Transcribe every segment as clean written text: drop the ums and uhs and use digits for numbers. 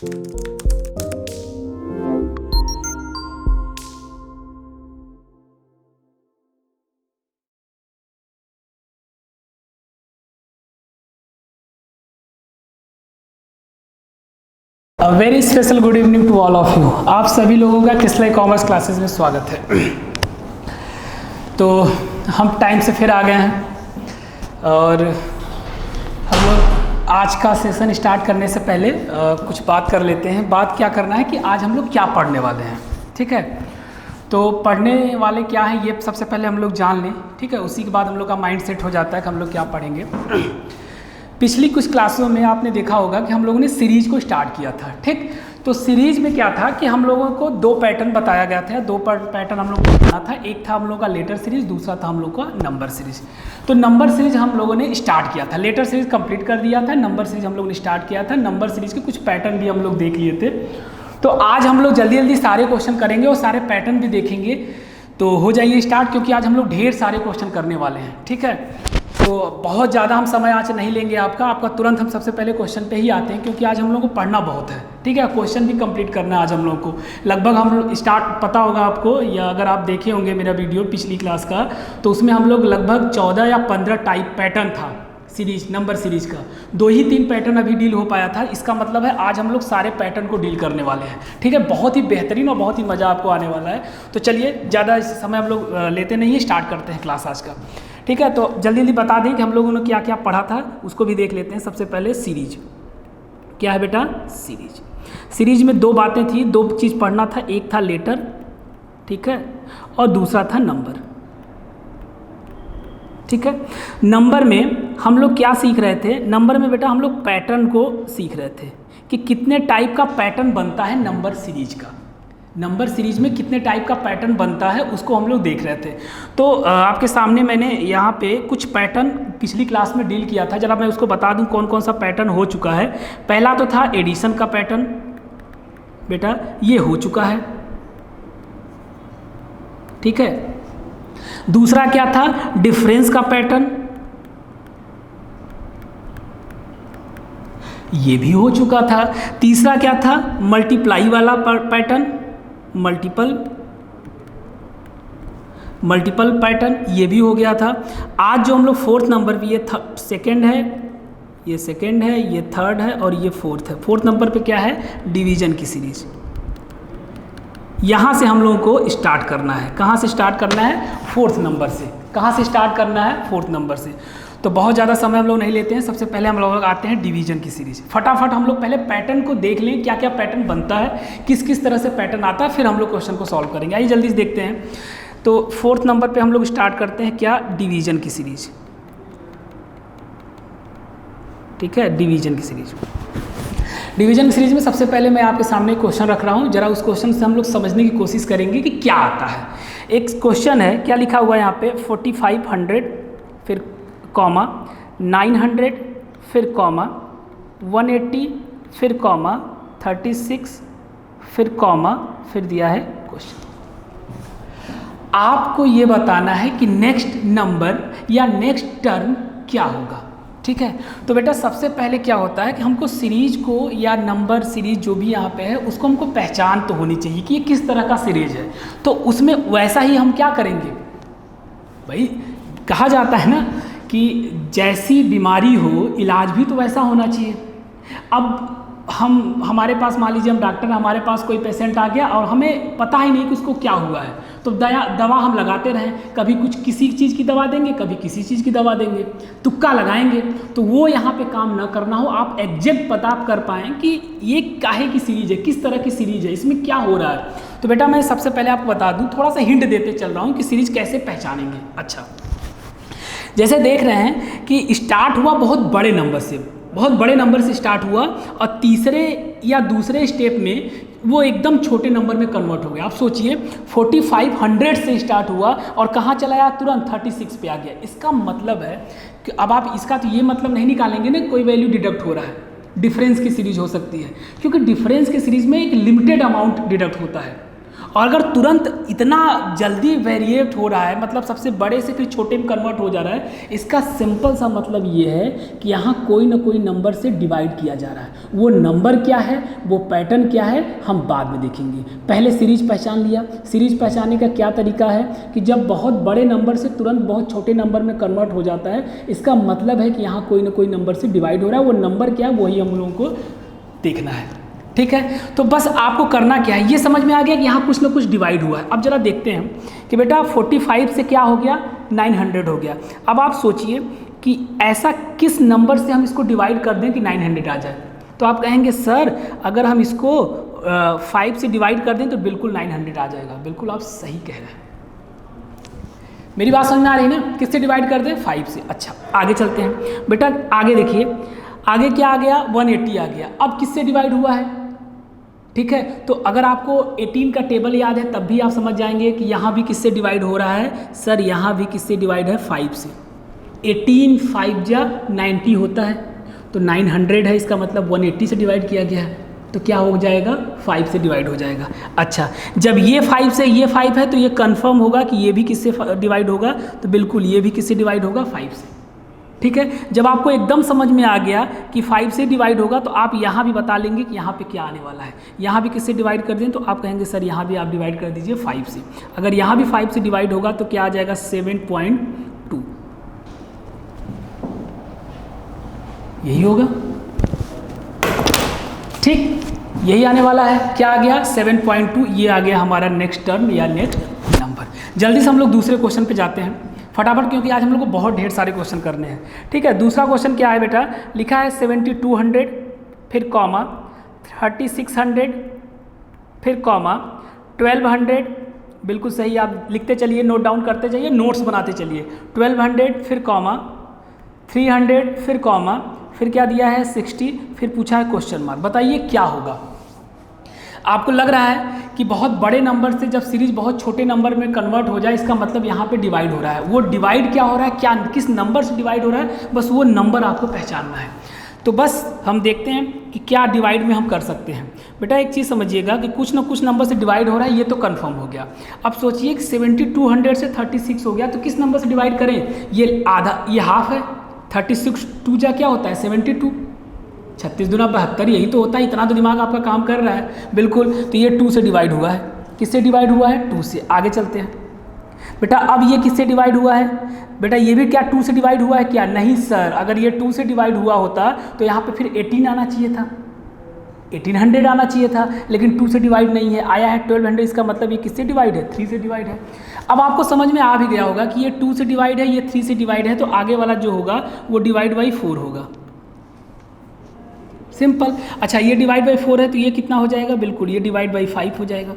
Very special good evening to all of you. आप सभी लोगों का क्रिस्टल कॉमर्स क्लासेस में स्वागत है। तो हम टाइम से फिर आ गए हैं और हम लोग आज का सेशन स्टार्ट करने से पहले कुछ बात कर लेते हैं। बात क्या करना है कि आज हम लोग क्या पढ़ने वाले हैं, ठीक है। तो पढ़ने वाले क्या हैं ये सबसे पहले हम लोग जान लें, ठीक है। उसी के बाद हम लोग का माइंड सेट हो जाता है कि हम लोग क्या पढ़ेंगे। पिछली कुछ क्लासों में आपने देखा होगा कि हम लोगों ने सीरीज को स्टार्ट किया था, ठीक। तो सीरीज में क्या था कि हम लोगों को दो पैटर्न बताया गया था, दो पैटर्न हम लोग को पढ़ना था। एक था हम लोग का लेटर सीरीज, दूसरा था हम लोग का नंबर सीरीज। तो नंबर सीरीज हम लोगों ने स्टार्ट किया था, लेटर सीरीज कंप्लीट कर दिया था, नंबर सीरीज हम लोग ने स्टार्ट किया था। नंबर सीरीज के कुछ पैटर्न भी हम लोग देख लिए थे। तो आज हम लोग जल्दी जल्दी सारे क्वेश्चन करेंगे और सारे पैटर्न भी देखेंगे। तो हो जाइए स्टार्ट, क्योंकि आज हम लोग ढेर सारे क्वेश्चन करने वाले हैं, ठीक है। तो बहुत ज़्यादा हम समय आज नहीं लेंगे आपका तुरंत हम सबसे पहले क्वेश्चन पे ही आते हैं, क्योंकि आज हम लोग को पढ़ना बहुत है, ठीक है। क्वेश्चन भी कंप्लीट करना है आज हम लोग को। लगभग हम लोग स्टार्ट पता होगा आपको, या अगर आप देखे होंगे मेरा वीडियो पिछली क्लास का, तो उसमें हम लोग लगभग 14 या 15 टाइप पैटर्न था सीरीज, नंबर सीरीज का। 2 ही 3 पैटर्न अभी डील हो पाया था। इसका मतलब है आज हम लोग सारे पैटर्न को डील करने वाले हैं, ठीक है। बहुत ही बेहतरीन और बहुत ही मज़ा आपको आने वाला है। तो चलिए ज़्यादा समय हम लोग लेते नहीं है, स्टार्ट करते हैं क्लास आज का, ठीक है। तो जल्दी जल्दी बता दें कि हम लोगों ने क्या क्या पढ़ा था, उसको भी देख लेते हैं। सबसे पहले सीरीज क्या है बेटा, सीरीज। सीरीज में 2 बातें थी, 2 चीज़ पढ़ना था। एक था लेटर, ठीक है, और दूसरा था नंबर, ठीक है। नंबर में हम लोग क्या सीख रहे थे, नंबर में बेटा हम लोग पैटर्न को सीख रहे थे कि कितने टाइप का पैटर्न बनता है नंबर सीरीज का। नंबर सीरीज में कितने टाइप का पैटर्न बनता है उसको हम लोग देख रहे थे। तो आपके सामने मैंने यहाँ पे कुछ पैटर्न पिछली क्लास में डील किया था, जरा मैं उसको बता दूँ कौन कौन सा पैटर्न हो चुका है। पहला तो था एडिशन का पैटर्न, बेटा ये हो चुका है, ठीक है। दूसरा क्या था, डिफरेंस का पैटर्न, ये भी हो चुका था। तीसरा क्या था, मल्टीप्लाई वाला पैटर्न, मल्टीपल पैटर्न, ये भी हो गया था। आज जो हम लोग 4th नंबर पे, ये सेकंड है, ये सेकंड है, ये थर्ड है और ये 4th है। 4th नंबर पे क्या है, डिवीजन की सीरीज। यहाँ से हम लोगों को स्टार्ट करना है। कहाँ से स्टार्ट करना है, 4th नंबर से। कहाँ से स्टार्ट करना है, 4th नंबर से। तो बहुत ज़्यादा समय हम लोग नहीं लेते हैं। सबसे पहले हम लोग आते हैं डिवीजन की सीरीज। फटाफट हम लोग पहले पैटर्न को देख लें, क्या क्या पैटर्न बनता है, किस किस तरह से पैटर्न आता है, फिर हम लोग क्वेश्चन को सॉल्व करेंगे। आइए जल्दी से देखते हैं। तो 4th नंबर पे हम लोग स्टार्ट करते हैं क्या, डिवीजन की सीरीज, ठीक है। डिवीजन की सीरीज, डिवीजन की सीरीज में सबसे पहले मैं आपके सामने क्वेश्चन रख रहा हूँ। जरा उस क्वेश्चन से हम लोग समझने की कोशिश करेंगे कि क्या आता है। एक क्वेश्चन है, क्या लिखा हुआ है यहाँ पे, 4500 फिर कॉमा 900 फिर कॉमा 180 फिर कॉमा 36 फिर कॉमा फिर दिया है क्वेश्चन। आपको ये बताना है कि नेक्स्ट नंबर या नेक्स्ट टर्म क्या होगा, ठीक है। तो बेटा सबसे पहले क्या होता है कि हमको सीरीज को या नंबर सीरीज जो भी यहाँ पे है उसको हमको पहचान तो होनी चाहिए कि ये किस तरह का सीरीज है। तो उसमें वैसा ही हम क्या करेंगे भाई, कहा जाता है ना कि जैसी बीमारी हो इलाज भी तो वैसा होना चाहिए। अब हमारे पास मान लीजिए हम डॉक्टर, हमारे पास कोई पेशेंट आ गया और हमें पता ही नहीं कि उसको क्या हुआ है, तो दवा हम लगाते रहें। कभी कुछ किसी चीज़ की दवा देंगे, कभी किसी चीज़ की दवा देंगे, तुक्का लगाएंगे, तो वो यहाँ पे काम ना करना हो। आप एग्जैक्ट पता कर पाएँ कि ये काहे की सीरीज है, किस तरह की सीरीज है, इसमें क्या हो रहा है। तो बेटा मैं सबसे पहले आपको बता दूँ, थोड़ा सा हिंट देते चल रहा हूँ कि सीरीज कैसे पहचानेंगे। अच्छा, जैसे देख रहे हैं कि स्टार्ट हुआ बहुत बड़े नंबर से, बहुत बड़े नंबर से स्टार्ट हुआ और तीसरे या दूसरे स्टेप में वो एकदम छोटे नंबर में कन्वर्ट हो गया। आप सोचिए 4500 से स्टार्ट हुआ और कहाँ चला गया, तुरंत 36 पे आ गया। इसका मतलब है कि अब आप इसका तो ये मतलब नहीं निकालेंगे ना कोई वैल्यू डिडक्ट हो रहा है, डिफरेंस की सीरीज हो सकती है, क्योंकि डिफरेंस की सीरीज में एक लिमिटेड अमाउंट डिडक्ट होता है और अगर तुरंत इतना जल्दी वेरिएट हो रहा है, मतलब सबसे बड़े से फिर छोटे में कन्वर्ट हो जा रहा है, इसका सिंपल सा मतलब ये है कि यहाँ कोई ना कोई नंबर से डिवाइड किया जा रहा है। वो नंबर क्या है, वो पैटर्न क्या है, हम बाद में देखेंगे। पहले सीरीज पहचान लिया। सीरीज पहचानने का क्या तरीका है कि जब बहुत बड़े नंबर से तुरंत बहुत छोटे नंबर में कन्वर्ट हो जाता है, इसका मतलब है कि यहाँ कोई ना कोई नंबर से डिवाइड हो रहा है। वो नंबर क्या है, वही हम लोगों को देखना है। ठीक है, तो बस आपको करना क्या है, ये समझ में आ गया कि यहाँ कुछ ना कुछ डिवाइड हुआ है। अब जरा देखते हैं कि बेटा 45 से क्या हो गया, 900 हो गया। अब आप सोचिए कि ऐसा किस नंबर से हम इसको डिवाइड कर दें कि 900 आ जाए। तो आप कहेंगे सर अगर हम इसको 5 से डिवाइड कर दें तो बिल्कुल 900 आ जाएगा। बिल्कुल आप सही कह रहे हैं, मेरी बात समझ में आ रही है ना। किससे डिवाइड कर दें, 5 से। अच्छा आगे चलते हैं बेटा, आगे देखिए, आगे क्या आ गया, 180 आ गया। अब किससे डिवाइड हुआ है, ठीक है। तो अगर आपको 18 का टेबल याद है तब भी आप समझ जाएंगे कि यहाँ भी किससे डिवाइड हो रहा है, सर यहाँ भी किससे डिवाइड है, 5 से। 18 5 जा 90 होता है, तो 900 है, इसका मतलब 180 से डिवाइड किया गया है, तो क्या हो जाएगा, 5 से डिवाइड हो जाएगा। अच्छा, जब ये 5 से ये 5 है तो ये कंफर्म होगा कि ये भी किससे डिवाइड होगा, तो बिल्कुल ये भी किससे डिवाइड होगा, 5 से। ठीक है, जब आपको एकदम समझ में आ गया कि 5 से डिवाइड होगा तो आप यहाँ भी बता लेंगे कि यहाँ पे क्या आने वाला है। यहाँ भी किससे डिवाइड कर दें तो आप कहेंगे सर यहाँ भी आप डिवाइड कर दीजिए 5 से। अगर यहाँ भी 5 से डिवाइड होगा तो क्या आ जाएगा, 7.2, यही होगा। ठीक, यही आने वाला है। क्या आ गया, 7.2, ये आ गया हमारा नेक्स्ट टर्म या नेक्स्ट नंबर। जल्दी से हम लोग दूसरे क्वेश्चन पे जाते हैं फटाफट, क्योंकि आज हम लोग को बहुत ढेर सारे क्वेश्चन करने हैं। ठीक है, दूसरा क्वेश्चन क्या है बेटा, लिखा है 7200 फिर कॉमा 3600 फिर कॉमा 1200, बिल्कुल सही, आप लिखते चलिए, नोट डाउन करते जाइए, नोट्स बनाते चलिए। 1200 फिर कॉमा 300 फिर कॉमा फिर क्या दिया है 60, फिर पूछा है क्वेश्चन मार्क। बताइए क्या होगा। आपको लग रहा है कि बहुत बड़े नंबर से जब सीरीज बहुत छोटे नंबर में कन्वर्ट हो जाए, इसका मतलब यहाँ पे डिवाइड हो रहा है। वो डिवाइड क्या हो रहा है, क्या किस नंबर से डिवाइड हो रहा है, बस वो नंबर आपको पहचानना है। तो बस हम देखते हैं कि क्या डिवाइड में हम कर सकते हैं। बेटा एक चीज़ समझिएगा कि कुछ ना कुछ नंबर से डिवाइड हो रहा है, ये तो कंफर्म हो गया। अब सोचिए कि 7200 से 36 हो गया, तो किस नंबर से डिवाइड करें, ये आधा, ये हाफ है। 36 2 जा क्या होता है 72, 36 दूना 72, यही तो होता है। इतना तो दिमाग आपका काम कर रहा है, बिल्कुल। तो ये 2 से डिवाइड हुआ है। किससे डिवाइड हुआ है, 2 से। आगे चलते हैं बेटा, अब ये किससे डिवाइड हुआ है, बेटा ये भी क्या 2 से डिवाइड हुआ है क्या, नहीं सर, अगर ये 2 से डिवाइड हुआ होता तो यहाँ पे फिर 18 आना चाहिए था, 1800 आना चाहिए था, लेकिन 2 से डिवाइड नहीं है, आया है 1200। इसका मतलब ये किससे डिवाइड है, 3 से डिवाइड है। अब आपको समझ में आ भी गया होगा कि ये 2 से डिवाइड है, ये 3 से डिवाइड है, तो आगे वाला जो होगा वो डिवाइड बाई 4 होगा, सिंपल। अच्छा, ये डिवाइड बाई 4 है तो ये कितना हो जाएगा, बिल्कुल ये डिवाइड बाई 5 हो जाएगा।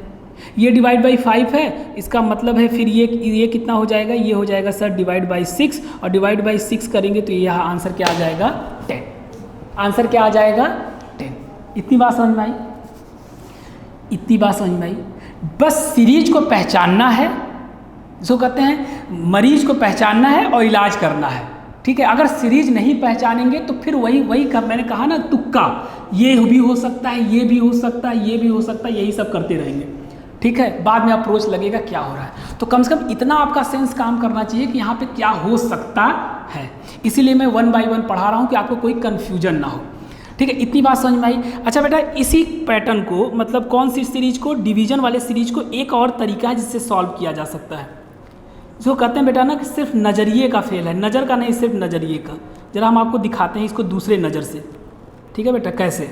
ये डिवाइड बाई 5 है, इसका मतलब है फिर ये कितना हो जाएगा, ये हो जाएगा सर डिवाइड बाई 6, और डिवाइड बाई 6 करेंगे तो यहाँ आंसर क्या आ जाएगा, 10। आंसर क्या आ जाएगा, 10। इतनी बात समझ में आई, इतनी बात समझ में आई। बस सीरीज को पहचानना है, जो कहते हैं मरीज को पहचानना है और इलाज करना है। ठीक है, अगर सीरीज नहीं पहचानेंगे तो फिर वही मैंने कहा ना, तुक्का, ये भी हो सकता है, ये भी हो सकता है, ये भी हो सकता है, यही सब करते रहेंगे। ठीक है, बाद में अप्रोच लगेगा क्या हो रहा है। तो कम से कम इतना आपका सेंस काम करना चाहिए कि यहाँ पे क्या हो सकता है। इसीलिए मैं 1 बाय 1 पढ़ा रहा हूँ कि आपको कोई कन्फ्यूजन ना हो। ठीक है, इतनी बात समझ में आई। अच्छा बेटा, इसी पैटर्न को, मतलब कौन सी सीरीज को, डिवीजन वाले सीरीज को एक और तरीका है जिससे सॉल्व किया जा सकता है, जो कहते हैं बेटा ना कि सिर्फ नज़रिए का फेल है, नज़र का नहीं, सिर्फ नज़रिए का। जरा हम आपको दिखाते हैं इसको दूसरे नज़र से। ठीक है बेटा, कैसे,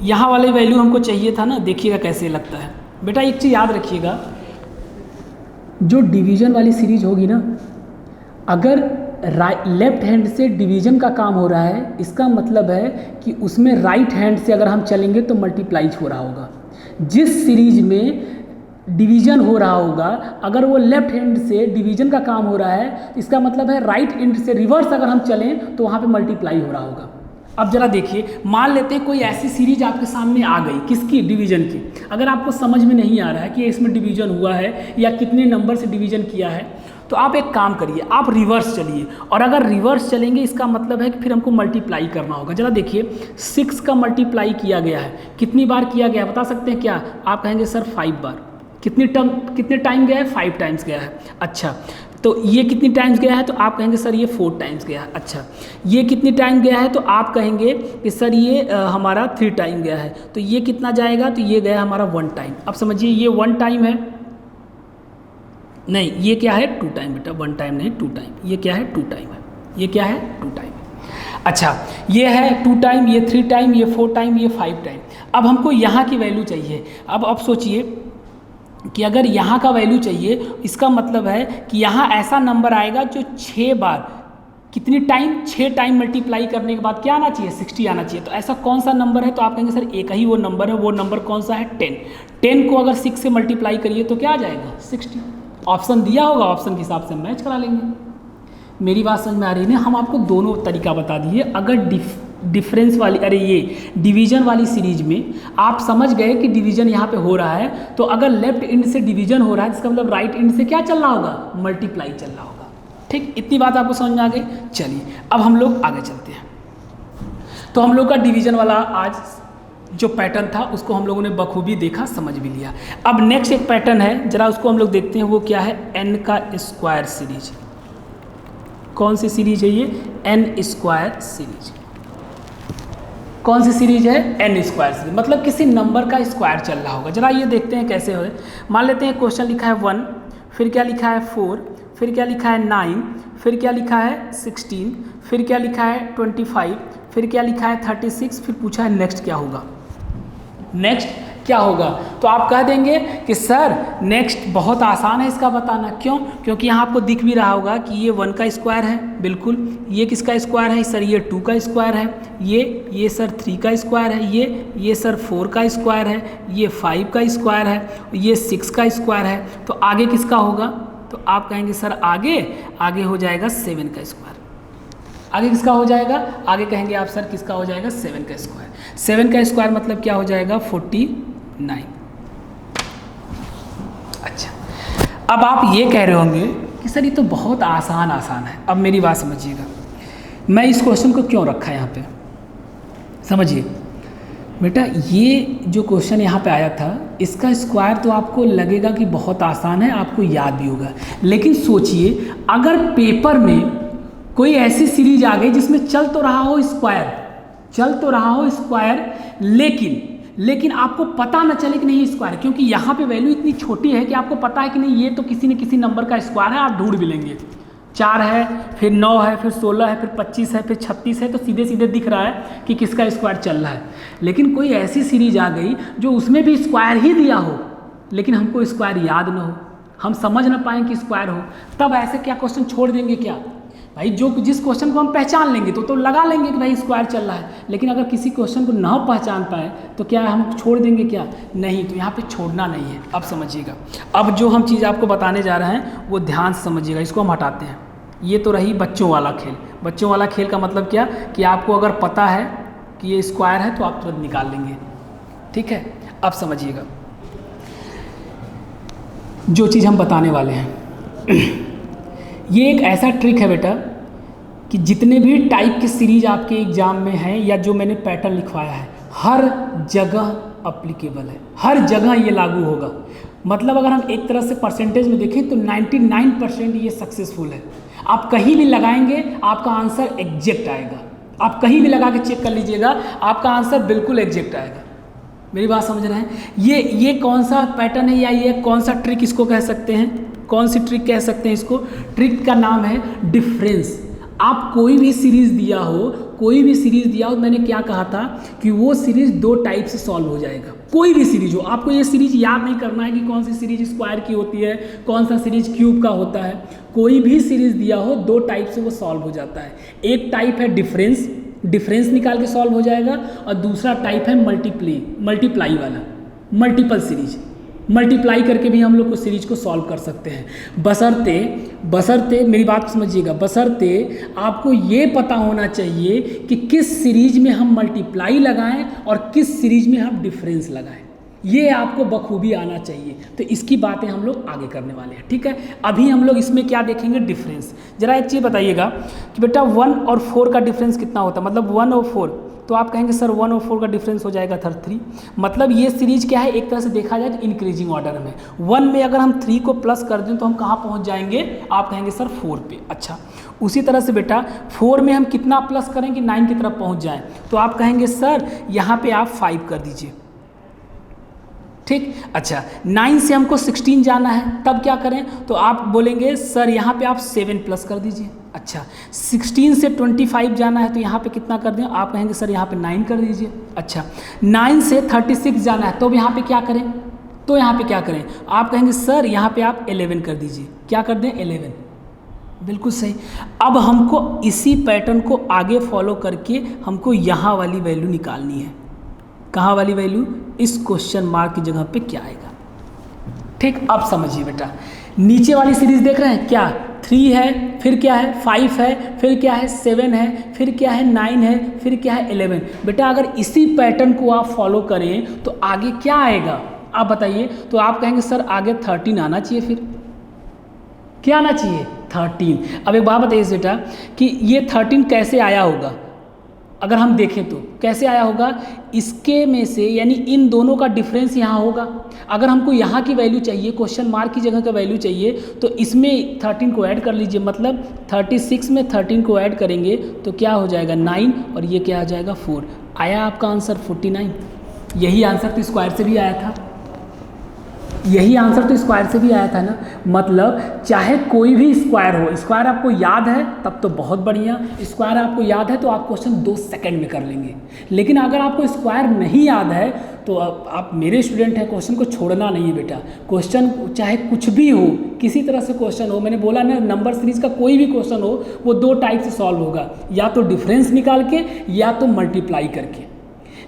यहाँ वाले वैल्यू हमको चाहिए था ना, देखिएगा कैसे लगता है। बेटा एक चीज़ याद रखिएगा, जो डिवीजन वाली सीरीज होगी ना, अगर लेफ्ट हैंड से डिवीजन का काम हो रहा है, इसका मतलब है कि उसमें राइट हैंड से अगर हम चलेंगे तो मल्टीप्लाई हो रहा होगा। जिस सीरीज में डिवीजन हो रहा होगा, अगर वो लेफ्ट हैंड से डिवीजन का काम हो रहा है, इसका मतलब है राइट हैंड से रिवर्स अगर हम चलें तो वहाँ पे मल्टीप्लाई हो रहा होगा। अब जरा देखिए, मान लेते हैं कोई ऐसी सीरीज आपके सामने आ गई, किसकी, डिवीजन की। अगर आपको समझ में नहीं आ रहा है कि इसमें डिवीजन हुआ है या कितने नंबर से डिवीजन किया है, तो आप एक काम करिए, आप रिवर्स चलिए, और अगर रिवर्स चलेंगे इसका मतलब है कि फिर हमको मल्टीप्लाई करना होगा। जरा देखिए 6 का मल्टीप्लाई किया गया है, कितनी बार किया गया है बता सकते हैं क्या? आप कहेंगे सर 5 बार। कितने टाइम गया है? 5 टाइम्स गया है। अच्छा, तो ये कितनी टाइम्स गया है? तो आप कहेंगे सर ये 4 टाइम्स गया है। अच्छा, ये कितनी टाइम गया है? तो आप कहेंगे कि सर ये हमारा 3 टाइम गया है। तो ये कितना जाएगा? तो ये गया हमारा 1 टाइम। अब समझिए ये 1 टाइम है, नहीं ये क्या है? 2 टाइम बेटा, 1 टाइम नहीं 2 टाइम। ये क्या है? 2 टाइम है। ये क्या है? 2 टाइम है। अच्छा, ये है 2 टाइम, ये 3 टाइम, ये 4 टाइम, ये 5 टाइम। अब हमको यहाँ की वैल्यू चाहिए। अब सोचिए कि अगर यहाँ का वैल्यू चाहिए, इसका मतलब है कि यहाँ ऐसा नंबर आएगा जो 6 बार, कितनी टाइम? 6 टाइम मल्टीप्लाई करने के बाद क्या आना चाहिए? 60 आना चाहिए। तो ऐसा कौन सा नंबर है? तो आप कहेंगे सर एक ही वो नंबर है। वो नंबर कौन सा है? 10। 10 को अगर 6 से मल्टीप्लाई करिए तो क्या आ जाएगा? 60। ऑप्शन दिया होगा, ऑप्शन के हिसाब से मैच करा लेंगे। मेरी बात समझ में आ रही है ना? हम आपको दोनों तरीका बता दिए। अगर डिफरेंस वाली, अरे ये डिवीजन वाली सीरीज में आप समझ गए कि डिवीजन यहाँ पे हो रहा है, तो अगर लेफ्ट एंड से डिवीजन हो रहा है, इसका मतलब राइट एंड से क्या चल रहा होगा? मल्टीप्लाई चल रहा होगा। ठीक, इतनी बात आपको समझ में आ गई। चलिए अब हम लोग आगे चलते हैं। तो हम लोग का डिवीजन वाला आज जो पैटर्न था उसको हम लोगों ने बखूबी देखा, समझ भी लिया। अब नेक्स्ट एक पैटर्न है, जरा उसको हम लोग देखते हैं। वो क्या है? n का स्क्वायर सीरीज। कौन सी सीरीज है ये? n square series. कौन सी सीरीज है? n स्क्वायर सीरीज, मतलब किसी नंबर का स्क्वायर चल रहा होगा। जरा ये देखते हैं कैसे हो। मान लेते हैं क्वेश्चन लिखा है 1, फिर क्या लिखा है 4, फिर क्या लिखा है 9, फिर क्या लिखा है 16, फिर क्या लिखा है 25, फिर क्या लिखा है 36, फिर पूछा है नेक्स्ट क्या होगा? नेक्स्ट क्या होगा? तो आप कह देंगे कि सर नेक्स्ट बहुत आसान है इसका बताना। क्यों? क्योंकि यहाँ आपको दिख भी रहा होगा कि ये 1 का स्क्वायर है, बिल्कुल। ये किसका स्क्वायर है? सर ये 2 का स्क्वायर है। ये सर 3 का स्क्वायर है। ये सर 4 का स्क्वायर है। ये 5 का स्क्वायर है। ये 6 का स्क्वायर है। तो आगे किसका होगा? तो आप कहेंगे सर आगे हो जाएगा 7 का स्क्वायर। आगे किसका हो जाएगा? आगे कहेंगे आप सर किसका हो जाएगा? 7 का स्क्वायर। 7 का स्क्वायर मतलब क्या हो जाएगा? 49। अच्छा, अब आप ये कह रहे होंगे कि सर ये तो बहुत आसान है। अब मेरी बात समझिएगा, मैं इस क्वेश्चन को क्यों रखा है यहाँ पे, समझिए बेटा। ये जो क्वेश्चन यहाँ पे आया था, इसका स्क्वायर तो आपको लगेगा कि बहुत आसान है, आपको याद भी होगा। लेकिन सोचिए अगर पेपर में कोई ऐसी सीरीज आ गई जिसमें चल तो रहा हो स्क्वायर, लेकिन आपको पता न चले कि नहीं स्क्वायर, क्योंकि यहाँ पे वैल्यू इतनी छोटी है कि आपको पता है कि नहीं ये तो किसी न किसी नंबर का स्क्वायर है। आप ढूंढ भी लेंगे, 4 है, फिर 9 है, फिर 16 है, फिर 25 है, फिर 36 है, तो सीधे दिख रहा है कि किसका स्क्वायर चल रहा है। लेकिन कोई ऐसी सीरीज आ गई जो उसमें भी स्क्वायर ही दिया हो, लेकिन हमको स्क्वायर याद न हो, हम समझ ना पाएँ कि स्क्वायर हो, तब ऐसे क्या क्वेश्चन छोड़ देंगे क्या भाई? जिस क्वेश्चन को हम पहचान लेंगे तो लगा लेंगे कि भाई स्क्वायर चल रहा है। लेकिन अगर किसी क्वेश्चन को ना पहचान पाए तो क्या हम छोड़ देंगे क्या? नहीं, तो यहाँ पे छोड़ना नहीं है। अब समझिएगा, अब जो हम चीज़ आपको बताने जा रहे हैं वो ध्यान से समझिएगा। इसको हम हटाते हैं। ये तो रही बच्चों वाला खेल। बच्चों वाला खेल का मतलब क्या कि आपको अगर पता है कि ये स्क्वायर है तो आप तुरंत निकाल लेंगे। ठीक है, अब समझिएगा जो चीज़ हम बताने वाले हैं। ये एक ऐसा ट्रिक है बेटा कि जितने भी टाइप की सीरीज आपके एग्जाम में हैं या जो मैंने पैटर्न लिखवाया है, हर जगह अप्लीकेबल है, हर जगह ये लागू होगा। मतलब अगर हम एक तरह से परसेंटेज में देखें तो 99% ये सक्सेसफुल है। आप कहीं भी लगाएंगे आपका आंसर एग्जैक्ट आएगा। आप कहीं भी लगा के चेक कर लीजिएगा, आपका आंसर बिल्कुल एग्जैक्ट आएगा। मेरी बात समझ रहे हैं? ये कौन सा पैटर्न है या ये कौन सा ट्रिक इसको कह सकते हैं? कौन सी ट्रिक कह सकते हैं इसको? ट्रिक का नाम है डिफरेंस। आप कोई भी सीरीज़ दिया हो, मैंने क्या कहा था कि वो सीरीज़ 2 टाइप से सॉल्व हो जाएगा। कोई भी सीरीज हो, आपको ये सीरीज याद नहीं करना है कि कौन सी सीरीज स्क्वायर की होती है, कौन सा सीरीज क्यूब का होता है। कोई भी सीरीज दिया हो 2 टाइप से वो सॉल्व हो जाता है। एक टाइप है डिफरेंस निकाल के सॉल्व हो जाएगा, और दूसरा टाइप है मल्टीप्लाई वाला, मल्टीपल सीरीज। मल्टीप्लाई करके भी हम लोग को सीरीज को सॉल्व कर सकते हैं, बशर्ते मेरी बात समझिएगा, बशर्ते आपको ये पता होना चाहिए कि किस सीरीज में हम मल्टीप्लाई लगाएं और किस सीरीज में हम डिफरेंस लगाएं। ये आपको बखूबी आना चाहिए। तो इसकी बातें हम लोग आगे करने वाले हैं, ठीक है। अभी हम लोग इसमें क्या देखेंगे, डिफरेंस। जरा एक चीज़ बताइएगा कि बेटा 1 और 4 का डिफरेंस कितना होता है, मतलब 1 और 4, तो आप कहेंगे सर 1 और 4 का डिफरेंस हो जाएगा 3। मतलब ये सीरीज क्या है, एक तरह से देखा जाए तो इंक्रीजिंग ऑर्डर में। 1 में अगर हम 3 को प्लस कर दें तो हम कहाँ पहुँच जाएंगे, आप कहेंगे सर 4 पे। अच्छा, उसी तरह से बेटा 4 में हम कितना प्लस करें कि 9 की तरफ पहुँच जाएँ, तो आप कहेंगे सर यहाँ पे आप 5 कर दीजिए, ठीक। अच्छा, 9 से हमको 16 जाना है, तब क्या करें, तो आप बोलेंगे सर यहाँ पे आप 7 प्लस कर दीजिए। अच्छा, 16 से 25 जाना है, तो यहाँ पे कितना कर दें, आप कहेंगे सर यहाँ पे 9 कर दीजिए। अच्छा, 9 से 36 जाना है, तो यहाँ पे क्या करें, तो यहाँ पे क्या करें, आप कहेंगे सर यहाँ पे आप 11 कर दीजिए। क्या कर दें, 11, बिल्कुल सही। अब हमको इसी पैटर्न को आगे फॉलो करके हमको यहाँ वाली वैल्यू निकालनी है। कहाँ वाली वैल्यू, इस क्वेश्चन मार्क की जगह पे क्या आएगा, ठीक। अब समझिए बेटा, नीचे वाली सीरीज देख रहे हैं क्या, 3 है, फिर क्या है 5 है, फिर क्या है 7 है, फिर क्या है 9 है, फिर क्या है 11। बेटा अगर इसी पैटर्न को आप फॉलो करें तो आगे क्या आएगा, आप बताइए। तो आप कहेंगे सर आगे 13 आना चाहिए, फिर क्या आना चाहिए, 13। अब एक बात बताइए बेटा कि ये 13 कैसे आया होगा, अगर हम देखें तो कैसे आया होगा, इसके में से यानी इन दोनों का डिफरेंस यहाँ होगा। अगर हमको यहाँ की वैल्यू चाहिए, क्वेश्चन मार्क की जगह का वैल्यू चाहिए, तो इसमें 13 को ऐड कर लीजिए, मतलब 36 में 13 को ऐड करेंगे तो क्या हो जाएगा 9, और ये क्या आ जाएगा 4। आया आपका आंसर 49। यही आंसर तो स्क्वायर से भी आया था, यही आंसर तो स्क्वायर से भी आया था ना। मतलब चाहे कोई भी स्क्वायर हो, स्क्वायर आपको याद है तब तो बहुत बढ़िया, स्क्वायर आपको याद है तो आप क्वेश्चन 2 सेकंड में कर लेंगे। लेकिन अगर आपको स्क्वायर नहीं याद है तो आप मेरे स्टूडेंट हैं, क्वेश्चन को छोड़ना नहीं है बेटा। क्वेश्चन चाहे कुछ भी हो, किसी तरह से क्वेश्चन हो, मैंने बोला ना नंबर सीरीज का कोई भी क्वेश्चन हो, वो 2 टाइप से सॉल्व होगा, या तो डिफरेंस निकाल के या तो मल्टीप्लाई करके।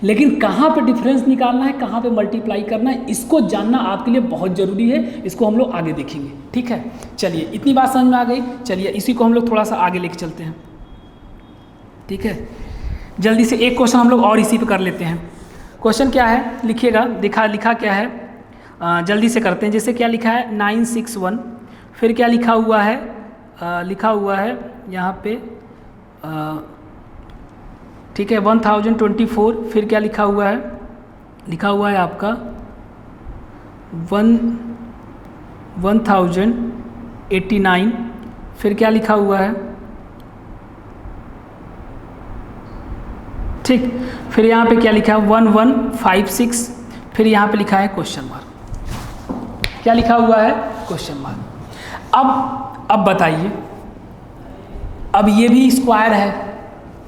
लेकिन कहाँ पे डिफरेंस निकालना है, कहाँ पे मल्टीप्लाई करना है, इसको जानना आपके लिए बहुत ज़रूरी है। इसको हम लोग आगे देखेंगे, ठीक है। चलिए इतनी बात समझ में आ गई, चलिए इसी को हम लोग थोड़ा सा आगे लेके चलते हैं, ठीक है। जल्दी से एक क्वेश्चन हम लोग और इसी पे कर लेते हैं। क्वेश्चन क्या है लिखिएगा, लिखा क्या है, जल्दी से करते हैं। जैसे क्या लिखा है 961, फिर क्या लिखा हुआ है, यहाँ पे ठीक है 1024, फिर क्या लिखा हुआ है, आपका 1089, फिर क्या लिखा हुआ है, ठीक। फिर यहाँ पे क्या लिखा है 1156, फिर यहाँ पे लिखा है क्वेश्चन मार्क। क्या लिखा हुआ है, क्वेश्चन मार्क। अब बताइए, अब ये भी स्क्वायर है,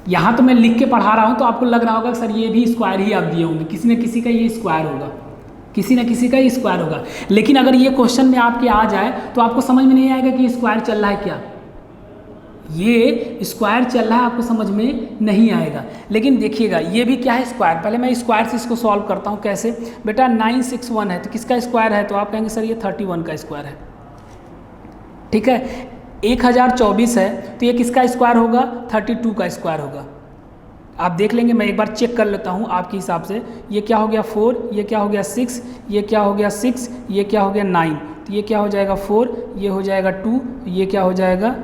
यहाँ तो मैं लिख के पढ़ा रहा हूँ तो आपको लग रहा होगा सर ये भी स्क्वायर ही आप दिए होंगे, किसी न किसी का ये स्क्वायर होगा, किसी न किसी का ये स्क्वायर होगा। लेकिन अगर ये क्वेश्चन में आपके आ जाए तो आपको समझ में नहीं आएगा कि स्क्वायर चल रहा है क्या, ये स्क्वायर चल रहा है आपको समझ में नहीं आएगा। लेकिन देखिएगा ये भी क्या है, स्क्वायर। पहले मैं स्क्वायर से इसको सॉल्व करता हूँ। कैसे बेटा, 961 है तो किसका स्क्वायर है, तो आप कहेंगे सर ये 31 का स्क्वायर है, ठीक है। 1024 है तो ये किसका स्क्वायर होगा, 32 का स्क्वायर होगा। आप देख लेंगे, मैं एक बार चेक कर लेता हूँ आपके हिसाब से। ये क्या हो गया 4, ये क्या हो गया 6, ये क्या हो गया 6, ये क्या हो गया 9, तो ये क्या हो जाएगा 4, ये हो जाएगा 2, ये क्या हो जाएगा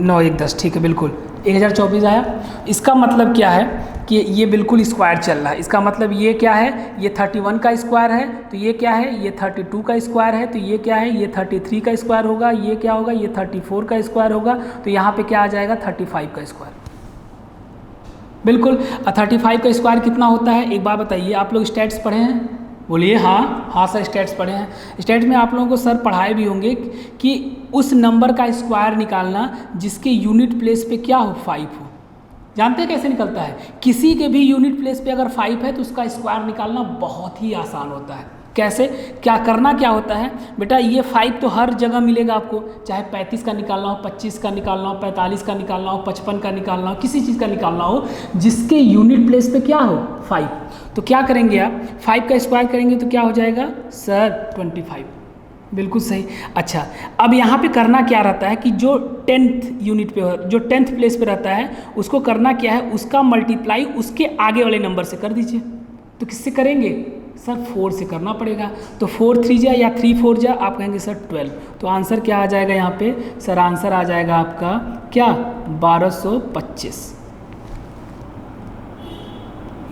9 1 10, ठीक है बिल्कुल 1024 आया। इसका मतलब क्या है कि ये बिल्कुल स्क्वायर चल रहा है। इसका मतलब ये क्या है, ये 31 का स्क्वायर है, तो ये क्या है, ये 32 का स्क्वायर है, तो ये क्या है, ये 33 का स्क्वायर होगा, ये क्या होगा, ये 34 का स्क्वायर होगा, तो यहाँ पे क्या आ जाएगा 35 का स्क्वायर, बिल्कुल। 35 का स्क्वायर कितना होता है, एक बार बताइए। आप लोग स्टैट्स पढ़े हैं, बोलिए हाँ सर स्टैट्स पढ़े हैं। स्टैट्स में आप लोगों को सर पढ़ाए भी होंगे कि उस नंबर का स्क्वायर निकालना जिसके यूनिट प्लेस पे क्या हो, 5 हो। जानते हैं कैसे निकलता है, किसी के भी यूनिट प्लेस पे अगर 5 है तो उसका स्क्वायर निकालना बहुत ही आसान होता है। कैसे, क्या करना क्या होता है बेटा, ये 5 तो हर जगह मिलेगा आपको, चाहे 35 का निकालना हो, 25 का निकालना हो, 45 का निकालना हो, 55 का निकालना हो, किसी चीज़ का निकालना हो जिसके यूनिट प्लेस पे क्या हो 5। तो क्या करेंगे आप, 5 का स्क्वायर करेंगे तो क्या हो जाएगा सर 25। बिल्कुल सही। अच्छा, अब यहाँ पे करना क्या रहता है कि जो 10th यूनिट पे, जो 10th प्लेस पे रहता है, उसको करना क्या है, उसका मल्टीप्लाई उसके आगे वाले नंबर से कर दीजिए। तो किससे करेंगे सर? 4 से करना पड़ेगा। तो 4 3 जा या 3 4 जा, आप कहेंगे सर 12। तो आंसर क्या आ जाएगा यहाँ पे सर? आंसर आ जाएगा आपका क्या? 1225।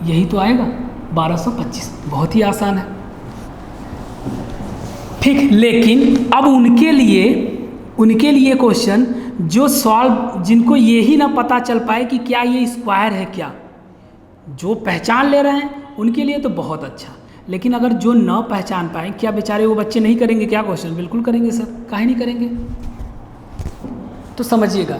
यही तो आएगा 1225। बहुत ही आसान है, ठीक। लेकिन अब उनके लिए क्वेश्चन जो सॉल्व, जिनको ये ही ना पता चल पाए कि क्या ये स्क्वायर है क्या, जो पहचान ले रहे हैं उनके लिए तो बहुत अच्छा। लेकिन अगर जो न पहचान पाए, क्या बेचारे वो बच्चे नहीं करेंगे क्या क्वेश्चन? बिल्कुल करेंगे सर, काहे नहीं करेंगे? तो समझिएगा,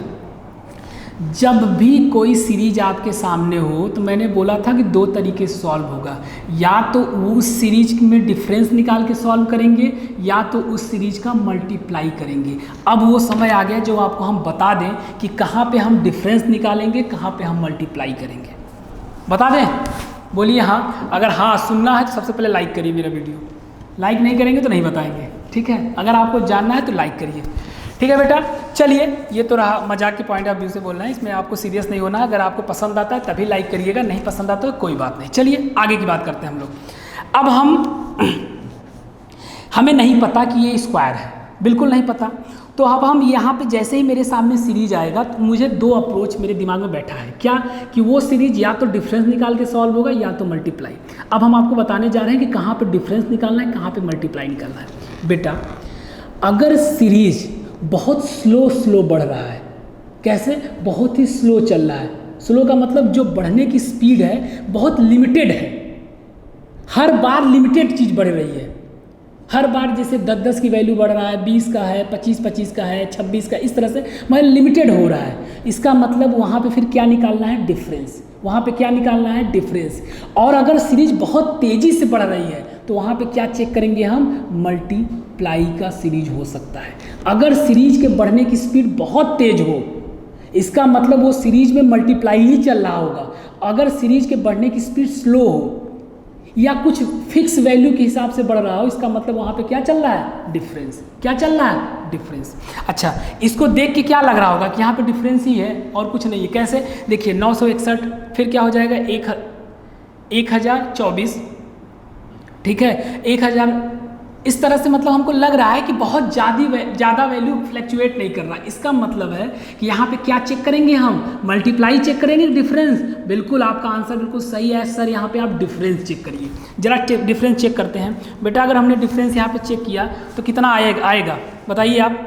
जब भी कोई सीरीज आपके सामने हो तो मैंने बोला था कि 2 तरीके से सॉल्व होगा। या तो उस सीरीज में डिफरेंस निकाल के सॉल्व करेंगे, या तो उस सीरीज का मल्टीप्लाई करेंगे। अब वो समय आ गया जो आपको हम बता दें कि कहाँ पे हम डिफरेंस निकालेंगे, कहाँ पे हम मल्टीप्लाई करेंगे। बता दें? बोलिए हाँ। अगर हाँ सुनना है तो सबसे पहले लाइक करिए मेरा वीडियो। लाइक नहीं करेंगे तो नहीं बताएंगे, ठीक है? अगर आपको जानना है तो लाइक करिए, ठीक है बेटा। चलिए, ये तो रहा मजाक के पॉइंट ऑफ व्यू से बोलना है, इसमें आपको सीरियस नहीं होना। अगर आपको पसंद आता है तभी लाइक करिएगा, नहीं पसंद आता तो कोई बात नहीं। चलिए आगे की बात करते हैं हम लोग। अब हमें नहीं पता कि ये स्क्वायर है, बिल्कुल नहीं पता। तो अब हम यहाँ पे जैसे ही मेरे सामने सीरीज आएगा तो मुझे 2 अप्रोच मेरे दिमाग में बैठा है, क्या कि वो सीरीज या तो डिफरेंस निकाल के सॉल्व होगा या तो मल्टीप्लाई। अब हम आपको बताने जा रहे हैं कि कहाँ पे डिफरेंस निकालना है, कहाँ पे मल्टीप्लाई निकालना है। बेटा अगर सीरीज बहुत स्लो बढ़ रहा है, कैसे? बहुत ही स्लो चल रहा है। स्लो का मतलब जो बढ़ने की स्पीड है बहुत लिमिटेड है, हर बार लिमिटेड चीज़ बढ़ रही है। हर बार जैसे 10-10 की वैल्यू बढ़ रहा है, 20 का है, 25-25 का है, 26 का, इस तरह से मतलब लिमिटेड हो रहा है। इसका मतलब वहाँ पे फिर क्या निकालना है? डिफरेंस। वहाँ पे क्या निकालना है? डिफरेंस। और अगर सीरीज बहुत तेज़ी से बढ़ रही है तो वहाँ पे क्या चेक करेंगे हम? मल्टीप्लाई का सीरीज हो सकता है। अगर सीरीज के बढ़ने की स्पीड बहुत तेज हो, इसका मतलब वो सीरीज में मल्टीप्लाई ही चल रहा होगा। अगर सीरीज के बढ़ने की स्पीड स्लो हो या कुछ फिक्स वैल्यू के हिसाब से बढ़ रहा हो, इसका मतलब वहाँ पे क्या चल रहा है? डिफरेंस। क्या चल रहा है? डिफरेंस। अच्छा, इसको देख के क्या लग रहा होगा कि यहाँ पे डिफरेंस ही है और कुछ नहीं है। कैसे? देखिए 961, फिर क्या हो जाएगा? 1024, ठीक है, 1000। इस तरह से मतलब हमको लग रहा है कि बहुत ज़्यादा वैल्यू फ्लैक्चुएट नहीं कर रहा। इसका मतलब है कि यहाँ पे क्या चेक करेंगे हम? मल्टीप्लाई चेक करेंगे, डिफरेंस। बिल्कुल आपका आंसर बिल्कुल सही है सर। यहाँ पे आप डिफरेंस चेक करिए, जरा डिफरेंस चेक करते हैं। बेटा अगर हमने डिफरेंस यहाँ पे चेक किया तो कितना आएगा बताइए आप?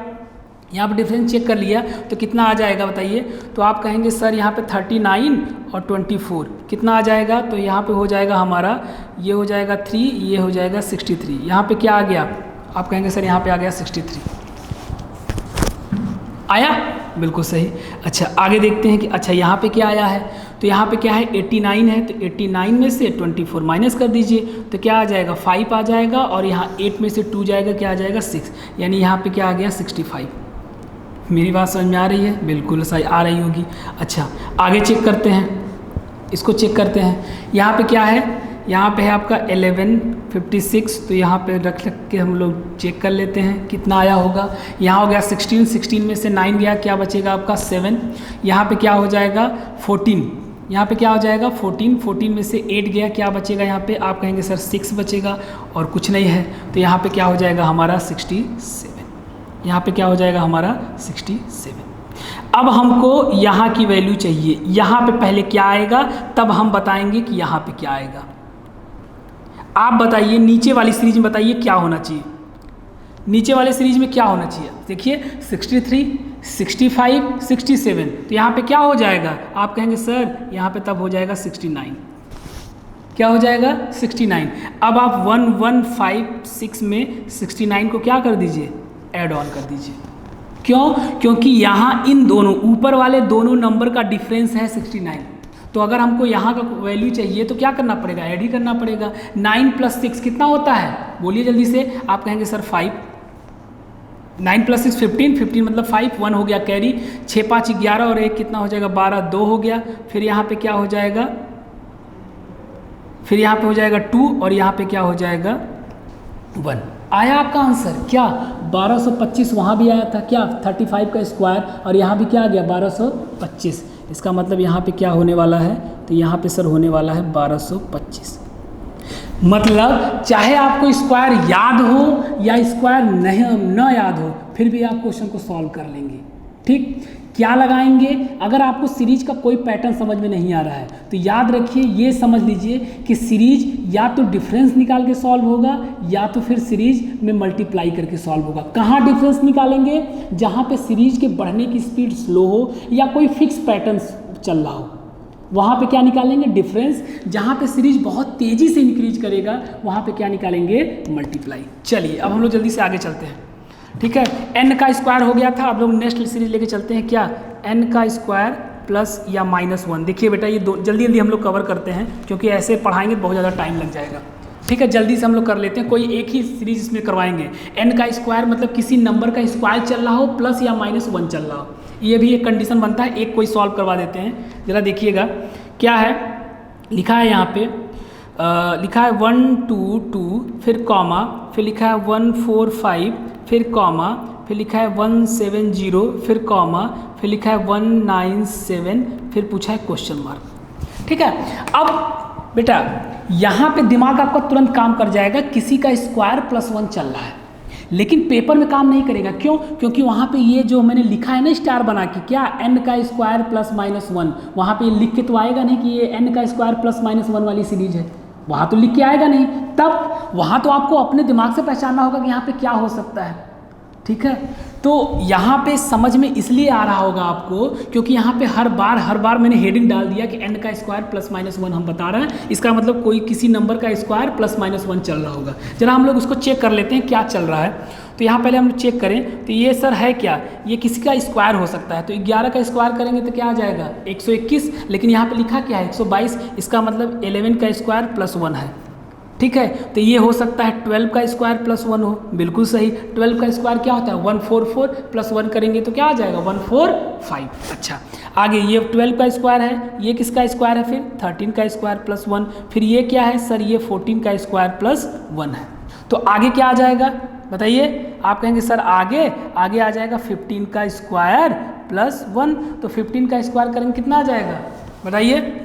यहाँ पे डिफरेंस चेक कर लिया तो कितना आ जाएगा बताइए? तो आप कहेंगे सर यहाँ पे 39 और 24 कितना आ जाएगा? तो यहाँ पे हो जाएगा हमारा, ये हो जाएगा 3, ये हो जाएगा 63। यहाँ पे क्या आ गया? आप कहेंगे सर यहाँ पे आ गया 63। आया? बिल्कुल सही। अच्छा आगे देखते हैं कि अच्छा यहाँ पे क्या आया है। तो यहाँ पे क्या है? 89 है, तो 89 में से 24 माइनस कर दीजिए तो क्या आ जाएगा? 5 आ जाएगा। और यहाँ 8 में से 2 जाएगा, क्या आ जाएगा? 6। यानी यहाँ पे क्या आ गया? 65। मेरी बात समझ में आ रही है? बिल्कुल सही आ रही होगी। अच्छा आगे चेक करते हैं, इसको चेक करते हैं। यहाँ पे क्या है? यहाँ पे है आपका 1156। तो यहाँ पे रख के हम लोग चेक कर लेते हैं कितना आया होगा। यहाँ हो गया 16, 16 में से 9 गया, क्या बचेगा आपका? 7। यहाँ पे क्या हो जाएगा? 14। यहाँ पे क्या हो जाएगा? 14, 14 में से 8 गया, क्या बचेगा यहाँ पे? आप कहेंगे सर 6 बचेगा और कुछ नहीं है। तो यहाँ पे क्या हो जाएगा हमारा? 67। यहाँ पे क्या हो जाएगा हमारा? 67। अब हमको यहाँ की वैल्यू चाहिए। यहाँ पे पहले क्या आएगा तब हम बताएंगे कि यहाँ पे क्या आएगा। आप बताइए नीचे वाली सीरीज में बताइए क्या होना चाहिए? नीचे वाले सीरीज में क्या होना चाहिए? देखिए 63, 65, 67। तो यहाँ पे क्या हो जाएगा? आप कहेंगे सर यहाँ पे तब हो जाएगा 69। क्या हो जाएगा? 69। अब आप 1156 में 69 को क्या कर दीजिए? ऐड ऑन कर दीजिए। क्यों? क्योंकि यहाँ इन दोनों ऊपर वाले दोनों नंबर का डिफरेंस है 69। तो अगर हमको यहाँ का वैल्यू चाहिए तो क्या करना पड़ेगा? ऐड ही करना पड़ेगा। 9 + 6 कितना होता है? बोलिए जल्दी से। आप कहेंगे सर 5। 9 + 6 15, 15 मतलब 5, 1 हो गया कैरी, 6 5 11 और 1 कितना हो जाएगा? 12, 2 हो गया। फिर यहाँ पे क्या हो जाएगा? फिर यहाँ पे हो जाएगा 2 और यहाँ पे क्या हो जाएगा? 1। आया आपका आंसर क्या 1225, वहाँ भी आया था क्या 35 का स्क्वायर, और यहाँ भी क्या आ गया 1225। इसका मतलब यहाँ पे क्या होने वाला है, तो यहाँ पे सर होने वाला है 1225। मतलब चाहे आपको स्क्वायर याद हो या स्क्वायर नहीं न याद हो, फिर भी आप क्वेश्चन को सॉल्व कर लेंगे। ठीक, क्या लगाएंगे, अगर आपको सीरीज का कोई पैटर्न समझ में नहीं आ रहा है तो याद रखिए, ये समझ लीजिए कि सीरीज या तो डिफरेंस निकाल के सॉल्व होगा या तो फिर सीरीज में मल्टीप्लाई करके सॉल्व होगा। कहाँ डिफरेंस निकालेंगे, जहाँ पे सीरीज के बढ़ने की स्पीड स्लो हो या कोई फिक्स पैटर्न चल रहा हो, वहाँ पे क्या निकालेंगे डिफरेंस। जहाँ पे सीरीज बहुत तेज़ी से इंक्रीज करेगा वहाँ पे क्या निकालेंगे मल्टीप्लाई। चलिए अब हम लोग जल्दी से आगे चलते हैं। ठीक है, n का स्क्वायर हो गया था, अब लोग नेक्स्ट सीरीज लेके चलते हैं क्या, n का स्क्वायर प्लस या -1। देखिए बेटा ये दो जल्दी जल्दी हम लोग कवर करते हैं, क्योंकि ऐसे पढ़ाएंगे तो बहुत ज़्यादा टाइम लग जाएगा। ठीक है, जल्दी से हम लोग कर लेते हैं, कोई एक ही सीरीज इसमें करवाएंगे। n का स्क्वायर मतलब किसी नंबर का स्क्वायर चल रहा हो प्लस या -1 चल रहा हो, ये भी एक कंडीशन बनता है। एक कोई सॉल्व करवा देते हैं, ज़रा देखिएगा क्या है लिखा है यहाँ पे। लिखा है 1 2 2 फिर कॉमा, फिर लिखा है 1 4 5 फिर कॉमा, फिर लिखा है 1 7 0 फिर कॉमा, फिर लिखा है 1 9 7 फिर पूछा है क्वेश्चन मार्क। ठीक है, अब बेटा यहाँ पे दिमाग आपका तुरंत काम कर जाएगा, किसी का स्क्वायर +1 चल रहा है, लेकिन पेपर में काम नहीं करेगा। क्यों, क्योंकि वहाँ पे ये जो मैंने लिखा है ना स्टार बना के, क्या n का स्क्वायर +-1, वहाँ पे लिख के तो आएगा नहीं कि ये n का स्क्वायर +-1 वाली सीरीज है, वहाँ तो लिख के आएगा नहीं। तब वहाँ तो आपको अपने दिमाग से पहचानना होगा कि यहाँ पे क्या हो सकता है। ठीक है, तो यहाँ पे समझ में इसलिए आ रहा होगा आपको क्योंकि यहाँ पे हर बार मैंने हेडिंग डाल दिया कि n का स्क्वायर +-1 हम बता रहे हैं। इसका मतलब कोई किसी नंबर का स्क्वायर +-1 चल रहा होगा। जरा हम लोग उसको चेक कर लेते हैं क्या चल रहा है। तो यहाँ पहले हम लोग चेक करें, तो ये सर है क्या, ये किसी का स्क्वायर हो सकता है। तो 11 का स्क्वायर करेंगे तो क्या आ जाएगा 121, लेकिन यहाँ पे लिखा क्या है 122, इसका मतलब 11 का स्क्वायर +1 है। ठीक है, तो ये हो सकता है 12 का स्क्वायर +1 हो, बिल्कुल सही। 12 का स्क्वायर क्या होता है 144 +1 करेंगे तो क्या आ जाएगा 145। अच्छा, आगे ये 12 का स्क्वायर है, ये किसका स्क्वायर है फिर 13 का स्क्वायर +1, फिर ये क्या है सर ये 14 का स्क्वायर +1 है। तो आगे क्या आ जाएगा बताइए, आप कहेंगे सर आगे आ जाएगा 15 का स्क्वायर +1, तो 15 का स्क्वायर करेंगे कितना आ जाएगा बताइए।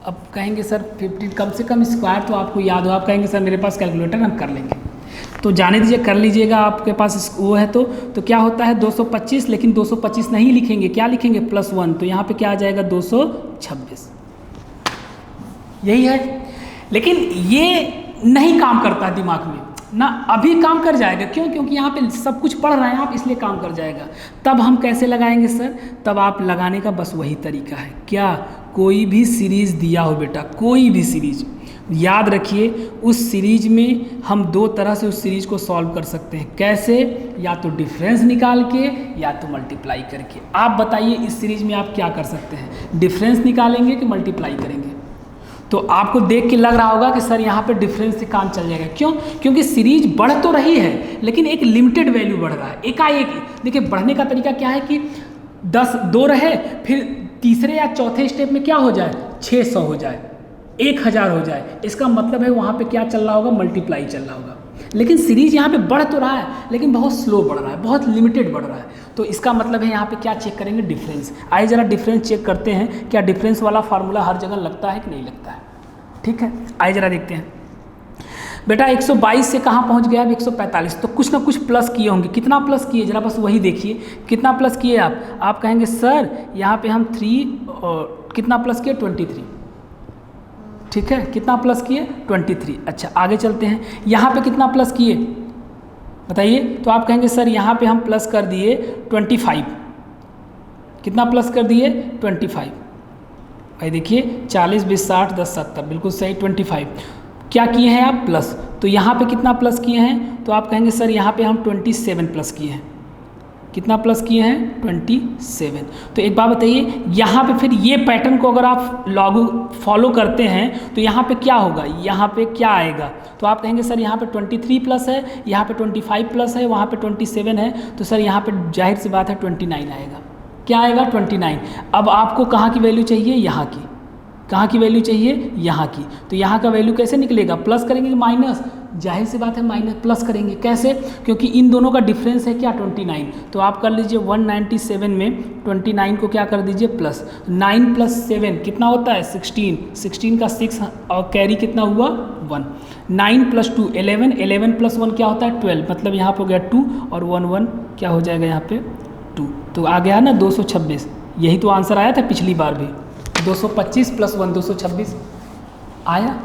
अब कहेंगे सर 15 कम से कम स्क्वायर तो आपको याद हो, आप कहेंगे सर मेरे पास कैलकुलेटर हम कर लेंगे, तो जाने दीजिए कर लीजिएगा, आपके पास वो है तो क्या होता है 225, लेकिन 225 नहीं लिखेंगे, क्या लिखेंगे +1, तो यहाँ पे क्या आ जाएगा 226, यही है। लेकिन ये नहीं काम करता है दिमाग में ना, अभी काम कर जाएगा, क्यों, क्योंकि यहाँ पे सब कुछ पढ़ रहे हैं आप, इसलिए काम कर जाएगा। तब हम कैसे लगाएंगे सर, तब आप लगाने का बस वही तरीका है, क्या कोई भी सीरीज दिया हो बेटा, कोई भी सीरीज याद रखिए, उस सीरीज में हम दो तरह से उस सीरीज को सॉल्व कर सकते हैं। कैसे, या तो डिफरेंस निकाल के या तो मल्टीप्लाई करके। आप बताइए इस सीरीज में आप क्या कर सकते हैं, डिफरेंस निकालेंगे कि मल्टीप्लाई करेंगे। तो आपको देख के लग रहा होगा कि सर यहाँ पे डिफरेंस से काम चल जाएगा, क्यों, क्योंकि सीरीज बढ़ तो रही है लेकिन एक लिमिटेड वैल्यू बढ़ रहा है एकाएक। देखिए बढ़ने का तरीका क्या है कि 2 रहे, फिर तीसरे या चौथे स्टेप में क्या हो जाए 600 हो जाए, 1000 हो जाए, इसका मतलब है वहाँ पे क्या चल रहा होगा मल्टीप्लाई चल रहा होगा। लेकिन सीरीज यहाँ पे बढ़ तो रहा है लेकिन बहुत स्लो बढ़ रहा है, बहुत लिमिटेड बढ़ रहा है, तो इसका मतलब है यहाँ पे क्या चेक करेंगे डिफरेंस। आइए जरा डिफरेंस चेक करते हैं, क्या डिफरेंस वाला फार्मूला हर जगह लगता है कि नहीं लगता है। ठीक है, आइए जरा देखते हैं बेटा 122 से कहाँ पहुँच गया अब 145, तो कुछ ना कुछ प्लस किए होंगे, कितना प्लस किए जरा बस वही देखिए, कितना प्लस किए आप कहेंगे सर यहाँ पे हम 3 और कितना प्लस किए 23। ठीक है, कितना प्लस किए 23। अच्छा आगे चलते हैं, यहाँ पे कितना प्लस किए बताइए, तो आप कहेंगे सर यहाँ पे हम प्लस कर दिए 25। कितना प्लस कर दिए 25। भाई देखिए 40 20 60 10 70, बिल्कुल सही 25। क्या किए हैं आप प्लस, तो यहाँ पे कितना प्लस किए हैं, तो आप कहेंगे सर यहाँ पे हम 27 प्लस किए हैं। कितना प्लस किए हैं 27। तो एक बात बताइए, यहाँ पे फिर ये पैटर्न को अगर आप फॉलो करते हैं तो यहाँ पे क्या होगा, यहाँ पे क्या आएगा, तो आप कहेंगे सर यहाँ पे 23 प्लस है, यहाँ पे 25 प्लस है, वहाँ पे 27 है, तो सर यहाँ पे जाहिर सी बात है 29 आएगा। क्या आएगा 29। अब आपको कहाँ की वैल्यू चाहिए, यहाँ की, कहाँ की वैल्यू चाहिए यहाँ की, तो यहाँ का वैल्यू कैसे निकलेगा, प्लस करेंगे कि माइनस, जाहिर सी बात है माइनस प्लस करेंगे। कैसे? क्योंकि इन दोनों का डिफरेंस है क्या 29। तो आप कर लीजिए 197 में 29 को क्या कर दीजिए प्लस, 9 + 7 कितना होता है 16, 16 का 6 और कैरी कितना हुआ 1, 9 + 2 11, 11 + 1 क्या होता है 12, मतलब यहाँ पर हो गया 2 और 1 1 क्या हो जाएगा यहाँ पे 2, तो आ गया ना 226। यही तो आंसर आया था पिछली बार भी, 225 + 1 226 आया।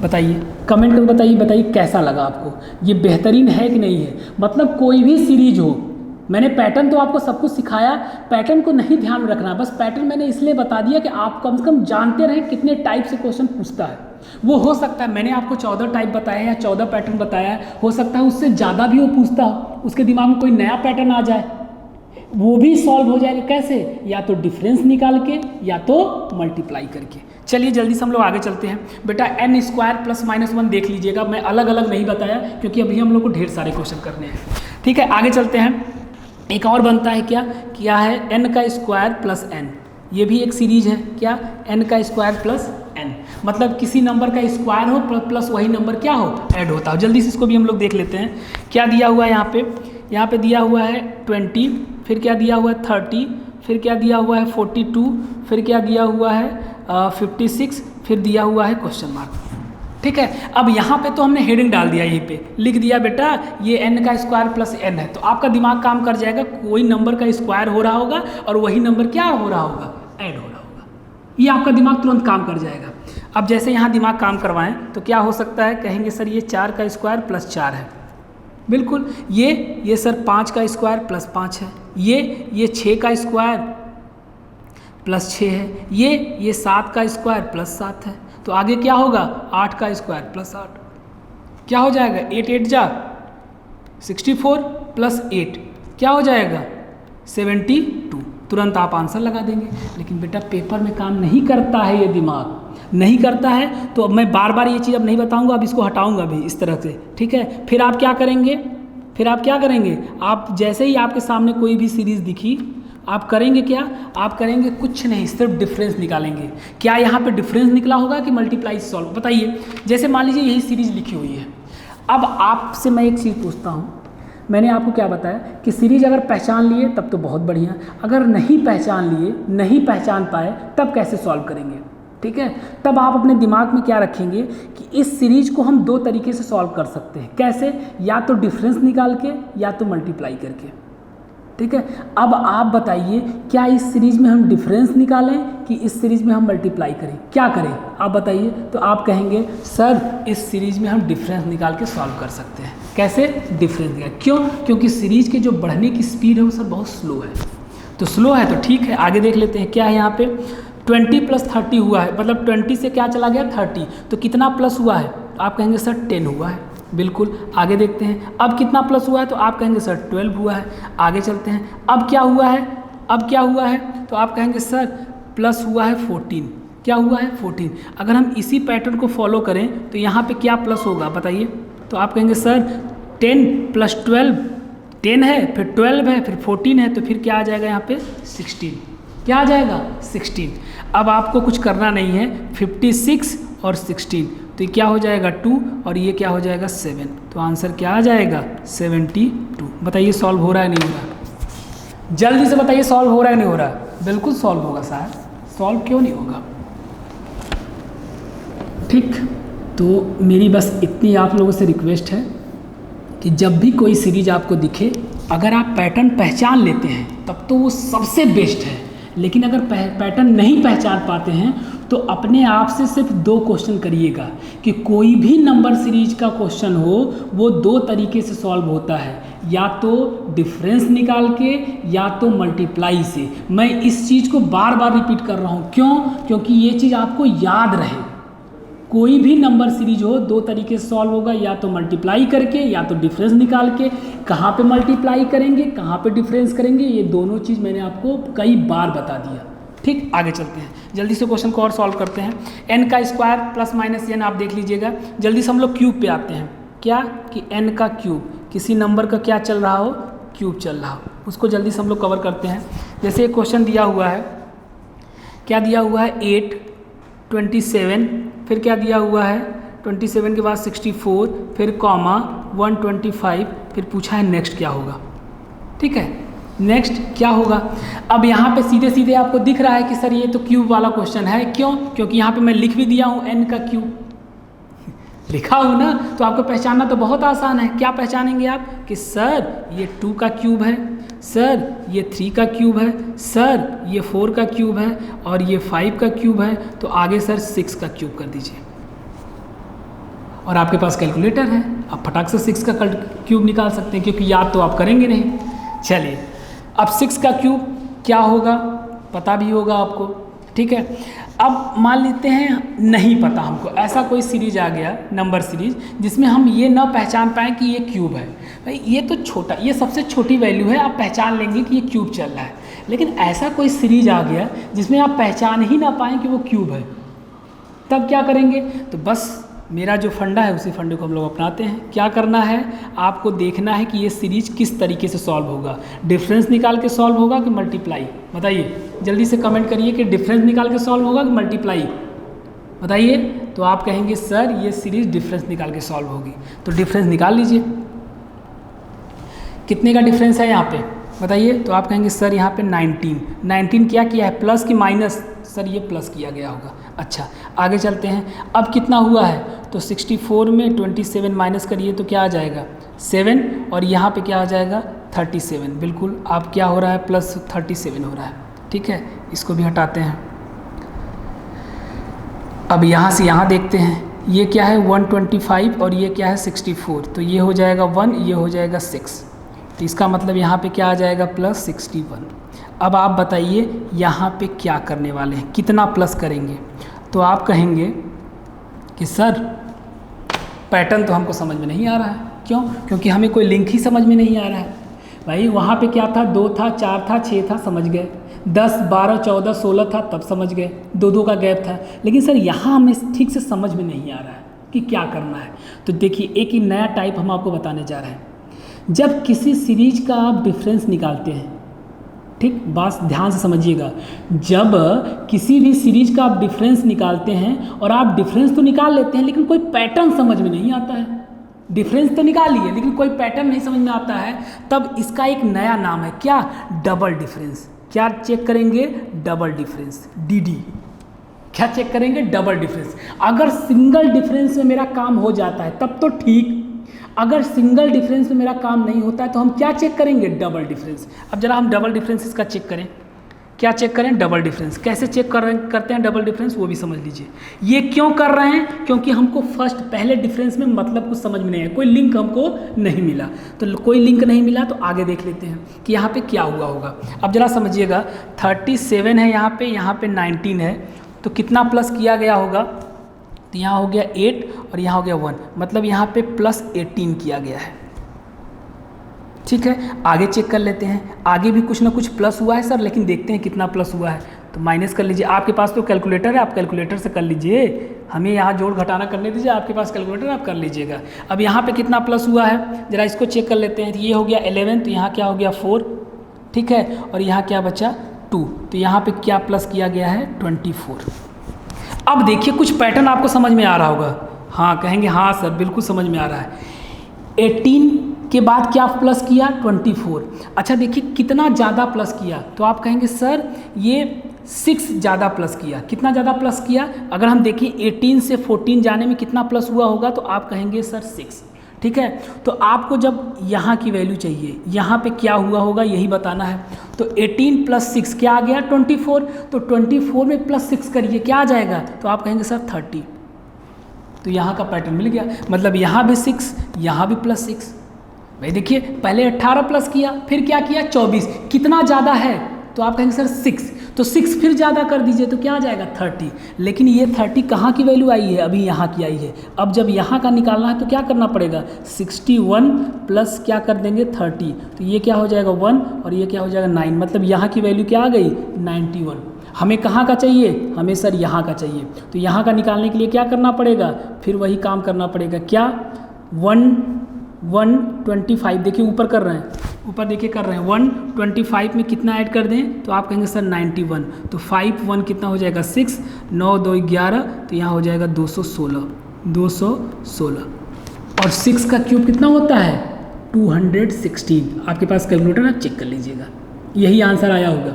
बताइए कमेंट करके बताइए कैसा लगा आपको, ये बेहतरीन है कि नहीं है। मतलब कोई भी सीरीज हो, मैंने पैटर्न तो आपको सब कुछ सिखाया, पैटर्न को नहीं ध्यान में रखना, बस पैटर्न मैंने इसलिए बता दिया कि आप कम से कम जानते रहें कितने टाइप से क्वेश्चन पूछता है। वो हो सकता है मैंने आपको 14 टाइप बताया या 14 पैटर्न बताया है, हो सकता है उससे ज़्यादा भी वो पूछता हो, उसके दिमाग में कोई नया पैटर्न आ जाए, वो भी सॉल्व हो जाएगा। कैसे? या तो डिफरेंस निकाल के या तो मल्टीप्लाई करके। चलिए जल्दी से हम लोग आगे चलते हैं। बेटा n² + -1 देख लीजिएगा, मैं अलग अलग नहीं बताया क्योंकि अभी हम लोग को ढेर सारे क्वेश्चन करने हैं। ठीक है आगे चलते हैं। एक और बनता है क्या है n² + n, ये भी एक सीरीज है। क्या? n² + n, मतलब किसी नंबर का स्क्वायर हो प्लस वही नंबर क्या हो ऐड होता हो। जल्दी से इसको भी हम लोग देख लेते हैं। क्या दिया हुआ है यहाँ पे दिया हुआ है 20, फिर क्या दिया हुआ है 30, फिर क्या दिया हुआ है 42, फिर क्या दिया हुआ है 56, फिर दिया हुआ है क्वेश्चन मार्क। ठीक है, अब यहाँ पे तो हमने हेडिंग डाल दिया, यहीं पे लिख दिया बेटा ये n² + n है, तो आपका दिमाग काम कर जाएगा, कोई नंबर का स्क्वायर हो रहा होगा और वही नंबर क्या हो रहा होगा ऐड हो रहा होगा, ये आपका दिमाग तुरंत काम कर जाएगा। अब जैसे यहाँ दिमाग काम करवाएं तो क्या हो सकता है, कहेंगे सर ये 4 का स्क्वायर + 4 है, बिल्कुल। ये सर 5 का स्क्वायर + 5 है, ये 6 का स्क्वायर + 6 है, ये 7 का स्क्वायर + 7 है, तो आगे क्या होगा 8 का स्क्वायर + 8, क्या हो जाएगा 8 8 जा 64 + 8 क्या हो जाएगा 72, तुरंत आप आंसर लगा देंगे। लेकिन बेटा पेपर में काम नहीं करता है, ये दिमाग नहीं करता है, तो अब मैं बार बार ये चीज़ अब नहीं बताऊंगा, अब इसको हटाऊंगा भी इस तरह से। ठीक है, फिर आप क्या करेंगे, आप जैसे ही आपके सामने कोई भी सीरीज़ दिखी आप करेंगे क्या, आप करेंगे कुछ नहीं, सिर्फ डिफरेंस निकालेंगे। क्या यहाँ पे डिफरेंस निकला होगा कि मल्टीप्लाई सॉल्व, बताइए। जैसे मान लीजिए यही सीरीज़ लिखी हुई है, अब आपसे मैं एक चीज़ पूछता हूँ, मैंने आपको क्या बताया कि सीरीज अगर पहचान लिए तब तो बहुत बढ़िया, अगर नहीं पहचान लिए, नहीं पहचान पाए तब कैसे सॉल्व करेंगे। ठीक है, तब आप अपने दिमाग में क्या रखेंगे कि इस सीरीज को हम 2 तरीके से सॉल्व कर सकते हैं। कैसे? या तो डिफरेंस निकाल के या तो मल्टीप्लाई करके। ठीक है, अब आप बताइए क्या इस सीरीज में हम डिफरेंस निकालें कि इस सीरीज में हम मल्टीप्लाई करें, क्या करें आप बताइए। तो आप कहेंगे सर इस सीरीज में हम डिफरेंस निकाल के सॉल्व कर सकते हैं। कैसे? डिफरेंस निकाल, क्यों? क्योंकि सीरीज के जो बढ़ने की स्पीड है वो सर बहुत स्लो है, तो स्लो है तो ठीक है, आगे देख लेते हैं क्या है। यहाँ पे 20 + 30 हुआ है, मतलब 20 से क्या चला गया 30, तो कितना प्लस हुआ है, आप कहेंगे सर 10 हुआ है, बिल्कुल। आगे देखते हैं, अब कितना प्लस हुआ है, तो आप कहेंगे सर 12 हुआ है। आगे चलते हैं, अब क्या हुआ है, तो आप कहेंगे सर प्लस हुआ है 14, क्या हुआ है 14। अगर हम इसी पैटर्न को फॉलो करें तो यहाँ पे क्या प्लस होगा बताइए, तो आप कहेंगे सर 10 + 12, 10 है, फिर 12 है, फिर 14 है, तो फिर क्या आ जाएगा यहाँ पे 16, क्या आ जाएगा 16। अब आपको कुछ करना नहीं है, 56 और 16, तो ये क्या हो जाएगा 2 और ये क्या हो जाएगा 7, तो आंसर क्या आ जाएगा 72। बताइए सॉल्व हो रहा है नहीं हो रहा, जल्दी से बताइए सॉल्व हो रहा है नहीं हो रहा। बिल्कुल सॉल्व होगा सर, सॉल्व क्यों नहीं होगा। ठीक, तो मेरी बस इतनी आप लोगों से रिक्वेस्ट है कि जब भी कोई सीरीज आपको दिखे, अगर आप पैटर्न पहचान लेते हैं तब तो वो सबसे बेस्ट है, लेकिन अगर पैटर्न नहीं पहचान पाते हैं तो अपने आप से सिर्फ 2 क्वेश्चन करिएगा कि कोई भी नंबर सीरीज का क्वेश्चन हो वो 2 तरीके से सॉल्व होता है, या तो डिफरेंस निकाल के या तो मल्टीप्लाई से। मैं इस चीज़ को बार बार रिपीट कर रहा हूँ, क्यों? क्योंकि ये चीज़ आपको याद रहे, कोई भी नंबर सीरीज हो 2 तरीके से सॉल्व होगा, या तो मल्टीप्लाई करके या तो डिफरेंस निकाल के। कहाँ पे मल्टीप्लाई करेंगे, कहाँ पे डिफरेंस करेंगे, ये दोनों चीज़ मैंने आपको कई बार बता दिया। ठीक, आगे चलते हैं, जल्दी से क्वेश्चन को और सॉल्व करते हैं। n² + -n आप देख लीजिएगा। जल्दी से हम लोग क्यूब पे आते हैं, क्या कि n का क्यूब, किसी नंबर का क्या चल रहा हो, क्यूब चल रहा हो, उसको जल्दी से हम लोग कवर करते हैं। जैसे एक क्वेश्चन दिया हुआ है, क्या दिया हुआ है 8, 27, फिर क्या दिया हुआ है 27 के बाद 64, फिर कॉमा 125, फिर पूछा है नेक्स्ट क्या होगा। ठीक है, नेक्स्ट क्या होगा। अब यहाँ पे सीधे सीधे आपको दिख रहा है कि सर ये तो क्यूब वाला क्वेश्चन है। क्यों? क्योंकि यहाँ पे मैं लिख भी दिया हूँ n का क्यूब लिखा हूँ ना, तो आपको पहचानना तो बहुत आसान है। क्या पहचानेंगे आप कि सर ये 2 का क्यूब है, सर ये 3 का क्यूब है, सर ये 4 का क्यूब है और ये 5 का क्यूब है, तो आगे सर 6 का क्यूब कर दीजिए। और आपके पास कैलकुलेटर है, आप फटाक से 6 का क्यूब निकाल सकते हैं, क्योंकि याद तो आप करेंगे नहीं। चलिए, अब 6 का क्यूब क्या होगा पता भी होगा आपको। ठीक है, अब मान लेते हैं नहीं पता हमको, ऐसा कोई सीरीज आ गया नंबर सीरीज जिसमें हम ये ना पहचान पाएँ कि ये क्यूब है। भाई ये तो छोटा, ये सबसे छोटी वैल्यू है, आप पहचान लेंगे कि ये क्यूब चल रहा है। लेकिन ऐसा कोई सीरीज आ गया जिसमें आप पहचान ही ना पाएँ कि वो क्यूब है, तब क्या करेंगे। तो बस मेरा जो फंडा है उसी फंडे को हम लोग अपनाते हैं। क्या करना है, आपको देखना है कि ये सीरीज किस तरीके से सॉल्व होगा। डिफरेंस निकाल के सॉल्व होगा कि मल्टीप्लाई, बताइए जल्दी से कमेंट करिए कि डिफरेंस निकाल के सॉल्व होगा कि मल्टीप्लाई, बताइए। तो आप कहेंगे सर ये सीरीज डिफरेंस निकाल के सॉल्व होगी, तो डिफरेंस निकाल लीजिए। कितने का डिफरेंस है यहाँ पे बताइए। तो आप कहेंगे सर यहाँ पे 19 क्या किया है, प्लस की माइनस, सर ये प्लस किया गया होगा। अच्छा, आगे चलते हैं। अब कितना हुआ है, तो 64 में 27 माइनस करिए तो क्या आ जाएगा 7, और यहाँ पे क्या आ जाएगा 37। बिल्कुल, आप क्या हो रहा है प्लस 37 हो रहा है। ठीक है, इसको भी हटाते हैं। अब यहाँ से यहाँ देखते हैं, ये क्या है 125 और ये क्या है 64, तो ये हो जाएगा 1, ये हो जाएगा 6, तो इसका मतलब यहाँ पे क्या आ जाएगा प्लस 61। अब आप बताइए यहाँ पे क्या करने वाले हैं, कितना प्लस करेंगे। तो आप कहेंगे कि सर पैटर्न तो हमको समझ में नहीं आ रहा है। क्यों? क्योंकि हमें कोई लिंक ही समझ में नहीं आ रहा है। भाई वहाँ पे क्या था, 2 था, 4 था, 6 था, समझ गए। 10, 12, 14, 16 था, तब समझ गए, 2 का गैप था। लेकिन सर यहाँ हमें ठीक से समझ में नहीं आ रहा है कि क्या करना है। तो देखिए, एक ही नया टाइप हम आपको बताने जा रहे हैं। जब किसी सीरीज का आप डिफरेंस निकालते हैं, ठीक, बात ध्यान से समझिएगा, जब किसी भी सीरीज का आप डिफरेंस निकालते हैं और आप डिफरेंस तो निकाल लेते हैं लेकिन कोई पैटर्न समझ में नहीं आता है। डिफरेंस तो निकाल लिए लेकिन कोई पैटर्न नहीं समझ में आता है, तब इसका एक नया नाम है, क्या, डबल डिफरेंस। क्या चेक करेंगे, डबल डिफरेंस, डीडी। क्या चेक करेंगे, डबल डिफरेंस। अगर सिंगल डिफरेंस में मेरा काम हो जाता है तब तो ठीक, अगर सिंगल डिफरेंस में मेरा काम नहीं होता है तो हम क्या चेक करेंगे, डबल डिफरेंस। अब जरा हम डबल डिफरेंस इसका चेक करें। क्या चेक करें, डबल डिफरेंस। कैसे चेक करते हैं डबल डिफरेंस, वो भी समझ लीजिए। ये क्यों कर रहे हैं, क्योंकि हमको पहले डिफरेंस में मतलब कुछ समझ में नहीं है, कोई लिंक हमको नहीं मिला। तो कोई लिंक नहीं मिला तो आगे देख लेते हैं कि यहाँ पे क्या हुआ होगा। अब जरा समझिएगा, 37 है यहाँ पे 19 है, तो कितना प्लस किया गया होगा, तो यहाँ हो गया 8 और यहाँ हो गया 1, मतलब यहाँ पे प्लस 18 किया गया है। ठीक है, आगे चेक कर लेते हैं। आगे भी कुछ ना कुछ प्लस हुआ है सर, लेकिन देखते हैं कितना प्लस हुआ है। तो माइनस कर लीजिए, आपके पास तो कैलकुलेटर है, आप कैलकुलेटर से कर लीजिए, हमें यहाँ जोड़ घटाना करने दीजिए, आपके पास कैलकुलेटर आप कर लीजिएगा। अब यहाँ पे कितना प्लस हुआ है, जरा इसको चेक कर लेते हैं। तो ये हो गया 11, तो यहाँ क्या हो गया 4, ठीक है, और यहाँ क्या बचा 2, तो यहाँ पे क्या प्लस किया गया है 24। अब देखिए कुछ पैटर्न आपको समझ में आ रहा होगा। हाँ कहेंगे, हाँ सर बिल्कुल समझ में आ रहा है। 18 के बाद क्या प्लस किया 24। अच्छा देखिए कितना ज़्यादा प्लस किया, तो आप कहेंगे सर ये 6 ज़्यादा प्लस किया। कितना ज़्यादा प्लस किया, अगर हम देखिए 18 से 14 जाने में कितना प्लस हुआ होगा, तो आप कहेंगे सर 6। ठीक है, तो आपको जब यहाँ की वैल्यू चाहिए, यहाँ पे क्या हुआ होगा यही बताना है। तो 18 + 6 क्या आ गया 24, तो 24 में +6 करिए क्या आ जाएगा, तो आप कहेंगे सर 30। तो यहाँ का पैटर्न मिल गया, मतलब यहाँ भी 6, यहाँ भी +6। भाई देखिए पहले 18 प्लस किया, फिर क्या किया 24, कितना ज़्यादा है, तो आप कहेंगे सर 6, तो 6 फिर ज़्यादा कर दीजिए तो क्या आ जाएगा 30। लेकिन ये 30 कहाँ की वैल्यू आई है, अभी यहाँ की आई है। अब जब यहाँ का निकालना है तो क्या करना पड़ेगा, 61 प्लस क्या कर देंगे 30, तो ये क्या हो जाएगा 1 और ये क्या हो जाएगा 9, मतलब यहाँ की वैल्यू क्या आ गई 91। हमें कहाँ का चाहिए, हमें सर यहाँ का चाहिए। तो यहाँ का निकालने के लिए क्या करना पड़ेगा, फिर वही काम करना पड़ेगा, क्या 125, देखिए ऊपर कर रहे हैं, ऊपर देखिए कर रहे हैं, 125 में कितना ऐड कर दें, तो आप कहेंगे सर 91, तो 5 1 कितना हो जाएगा 6, 9 2 11, तो यहाँ हो जाएगा 216। 216। और 6 का क्यूब कितना होता है 216। आपके पास कैलकुलेटर, आप चेक कर लीजिएगा, यही आंसर आया होगा।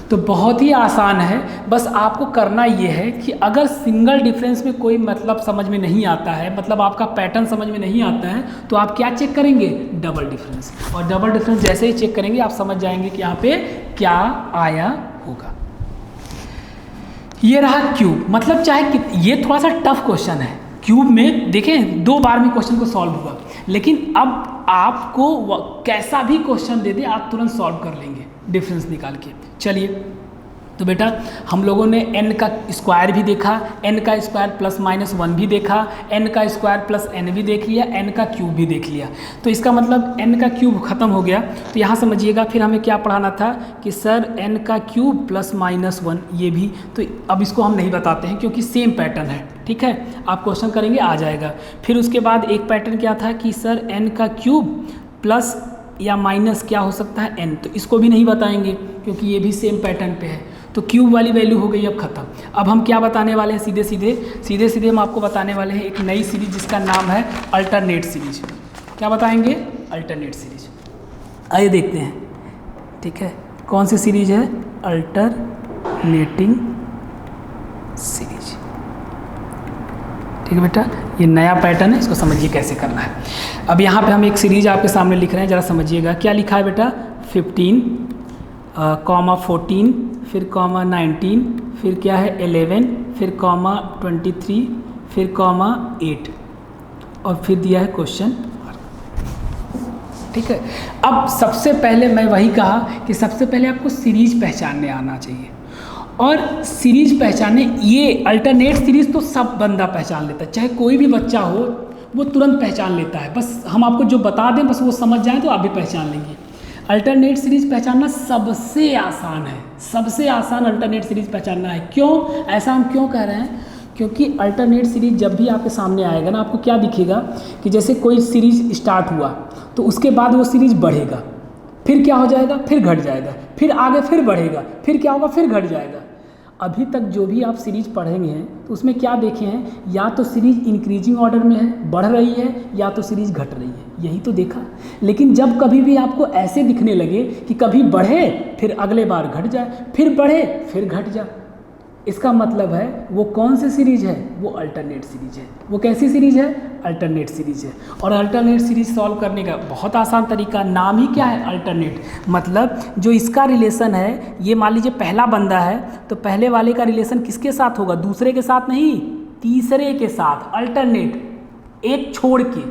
तो बहुत ही आसान है, बस आपको करना ये है कि अगर सिंगल डिफरेंस में कोई मतलब समझ में नहीं आता है, मतलब आपका पैटर्न समझ में नहीं आता है, तो आप क्या चेक करेंगे, डबल डिफरेंस। और डबल डिफरेंस जैसे ही चेक करेंगे आप समझ जाएंगे कि यहाँ पे क्या आया होगा। ये रहा क्यूब, मतलब चाहे ये थोड़ा सा टफ क्वेश्चन है। क्यूब में देखें 2 बार में क्वेश्चन को सॉल्व हुआ, लेकिन अब आपको कैसा भी क्वेश्चन दे दे आप तुरंत सॉल्व कर लेंगे डिफरेंस निकाल के। चलिए, तो बेटा हम लोगों ने n का स्क्वायर भी देखा, n का स्क्वायर प्लस माइनस 1 भी देखा, n का स्क्वायर प्लस n भी देख लिया, n का क्यूब भी देख लिया। तो इसका मतलब n का क्यूब खत्म हो गया। तो यहाँ समझिएगा फिर हमें क्या पढ़ाना था कि सर n का क्यूब प्लस माइनस 1 ये भी। तो अब इसको हम नहीं बताते हैं क्योंकि सेम पैटर्न है, ठीक है। आप क्वेश्चन करेंगे आ जाएगा। फिर उसके बाद एक पैटर्न क्या था कि सर n का क्यूब प्लस या माइनस क्या हो सकता है n, तो इसको भी नहीं बताएंगे क्योंकि ये भी सेम पैटर्न पे है। तो क्यूब वाली वैल्यू हो गई अब खत्म। अब हम क्या बताने वाले हैं, सीधे सीधे हम आपको बताने वाले हैं एक नई सीरीज जिसका नाम है अल्टरनेट सीरीज। क्या बताएंगे, अल्टरनेट सीरीज। आइए देखते हैं, ठीक है, कौन सी सीरीज है, अल्टरनेटिंग सीरीज। ठीक है बेटा, ये नया पैटर्न है, इसको समझिए कैसे करना है। अब यहाँ पे हम एक सीरीज आपके सामने लिख रहे हैं, ज़रा समझिएगा। क्या लिखा है बेटा, 15, कॉमा 14, फिर कॉमा 19, फिर क्या है 11, फिर कॉमा 23, फिर कॉमा 8 और फिर दिया है क्वेश्चन मार्क। ठीक है, अब सबसे पहले मैं वही कहा कि सबसे पहले आपको सीरीज पहचानने आना चाहिए। और सीरीज पहचानने, ये अल्टरनेट सीरीज तो सब बंदा पहचान लेता है, चाहे कोई भी बच्चा हो वो तुरंत पहचान लेता है। बस हम आपको जो बता दें बस वो समझ जाएं तो आप भी पहचान लेंगे। अल्टरनेट सीरीज पहचानना सबसे आसान है, सबसे आसान अल्टरनेट सीरीज पहचानना है। क्यों, ऐसा हम क्यों कह रहे हैं, क्योंकि अल्टरनेट सीरीज जब भी आपके सामने आएगा ना, आपको क्या दिखेगा कि जैसे कोई सीरीज स्टार्ट हुआ तो उसके बाद वो सीरीज बढ़ेगा, फिर क्या हो जाएगा, फिर घट जाएगा, फिर आगे फिर बढ़ेगा, फिर क्या होगा, फिर घट जाएगा। अभी तक जो भी आप सीरीज पढ़ेंगे हैं तो उसमें क्या देखे हैं, या तो सीरीज इंक्रीजिंग ऑर्डर में है, बढ़ रही है, या तो सीरीज घट रही है, यही तो देखा। लेकिन जब कभी भी आपको ऐसे दिखने लगे कि कभी बढ़े फिर अगले बार घट जाए, फिर बढ़े फिर घट जाए, इसका मतलब है वो कौन सी सीरीज है, वो अल्टरनेट सीरीज है। वो कैसी सीरीज है, अल्टरनेट सीरीज है। और अल्टरनेट सीरीज सॉल्व करने का बहुत आसान तरीका, नाम ही क्या है, अल्टरनेट। मतलब जो इसका रिलेशन है, ये मान लीजिए पहला बंदा है तो पहले वाले का रिलेशन किसके साथ होगा, दूसरे के साथ नहीं, तीसरे के साथ। अल्टरनेट, एक छोड़ के।